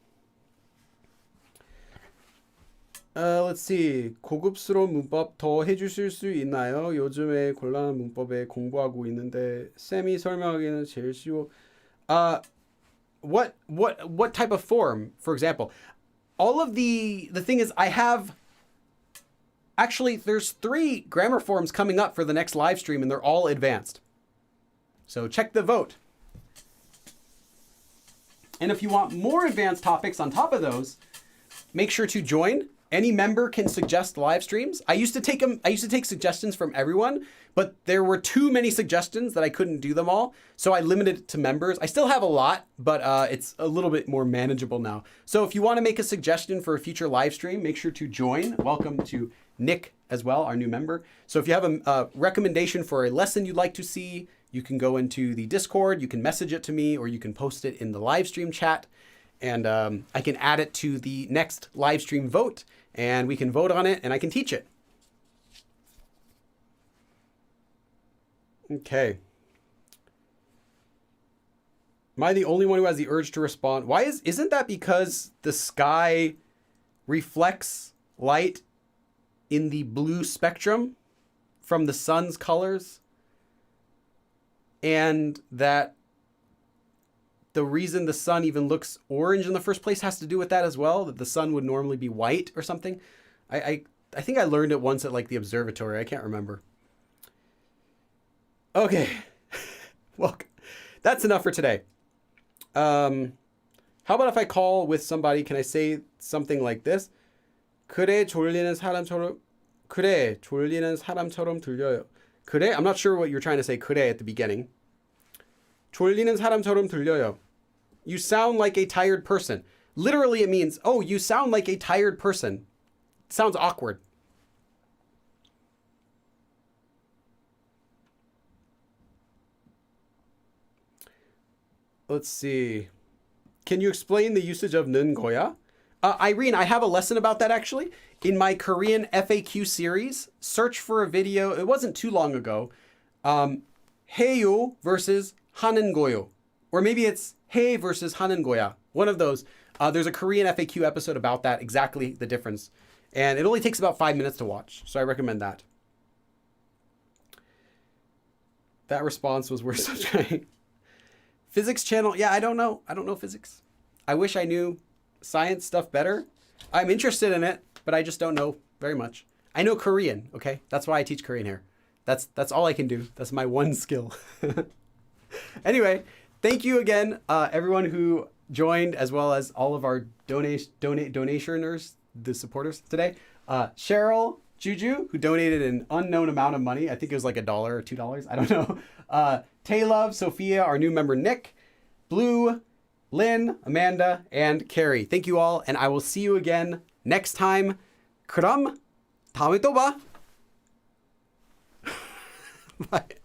Let's see. 고급스러운 문법 더 해주실 수 있나요? 요즘에 곤란한 문법에 공부하고 있는데 쌤이 설명하기는 제일 쉬워. What type of form, for example? All of the thing is I have actually there's 3 grammar forms coming up for the next live stream and they're all advanced. So check the vote. And if you want more advanced topics on top of those, make sure to join. Any member can suggest live streams. I used to take suggestions from everyone, but there were too many suggestions that I couldn't do them all. So I limited it to members. I still have a lot, but it's a little bit more manageable now. So if you want to make a suggestion for a future live stream, make sure to join. Welcome to Nick as well, our new member. So if you have a recommendation for a lesson you'd like to see, you can go into the Discord, you can message it to me, or you can post it in the live stream chat. And I can add it to the next live stream vote, and we can vote on it, and I can teach it. Okay. Am I the only one who has the urge to respond? Isn't that because the sky reflects light in the blue spectrum from the sun's colors? And that the reason the sun even looks orange in the first place has to do with that as well, that the sun would normally be white or something. I think I learned it once at like the observatory. I can't remember. Okay. Well, that's enough for today. How about if I call with somebody, can I say something like this? 그래 졸리는 사람처럼 그래 졸리는 사람처럼 들려요. 그래? I'm not sure what you're trying to say 그래 at the beginning. 졸리는 사람처럼 들려요. You sound like a tired person. Literally it means, oh, you sound like a tired person. It sounds awkward. Let's see. Can you explain the usage of 는 거야? Irene, I have a lesson about that actually. In my Korean FAQ series, search for a video. It wasn't too long ago. 해요 versus 하는 거요. Or maybe it's 해 versus 하는 거야. One of those. There's a Korean FAQ episode about that, exactly the difference. And it only takes about 5 minutes to watch. So I recommend that. That response was worth some trying. Physics channel. Yeah, I don't know. I don't know physics. I wish I knew science stuff better. I'm interested in it, but I just don't know very much. I know Korean, okay? That's why I teach Korean here. That's all I can do. That's my one skill. Anyway, thank you again, everyone who joined, as well as all of our donationers, the supporters today. Cheryl Juju, who donated an unknown amount of money. I think it was like $1 or $2. I don't know. Taylove, Sophia, our new member Nick, Blue, Lynn, Amanda, and Carrie. Thank you all, and I will see you again next time. 그럼 다음에 또 봐. Bye.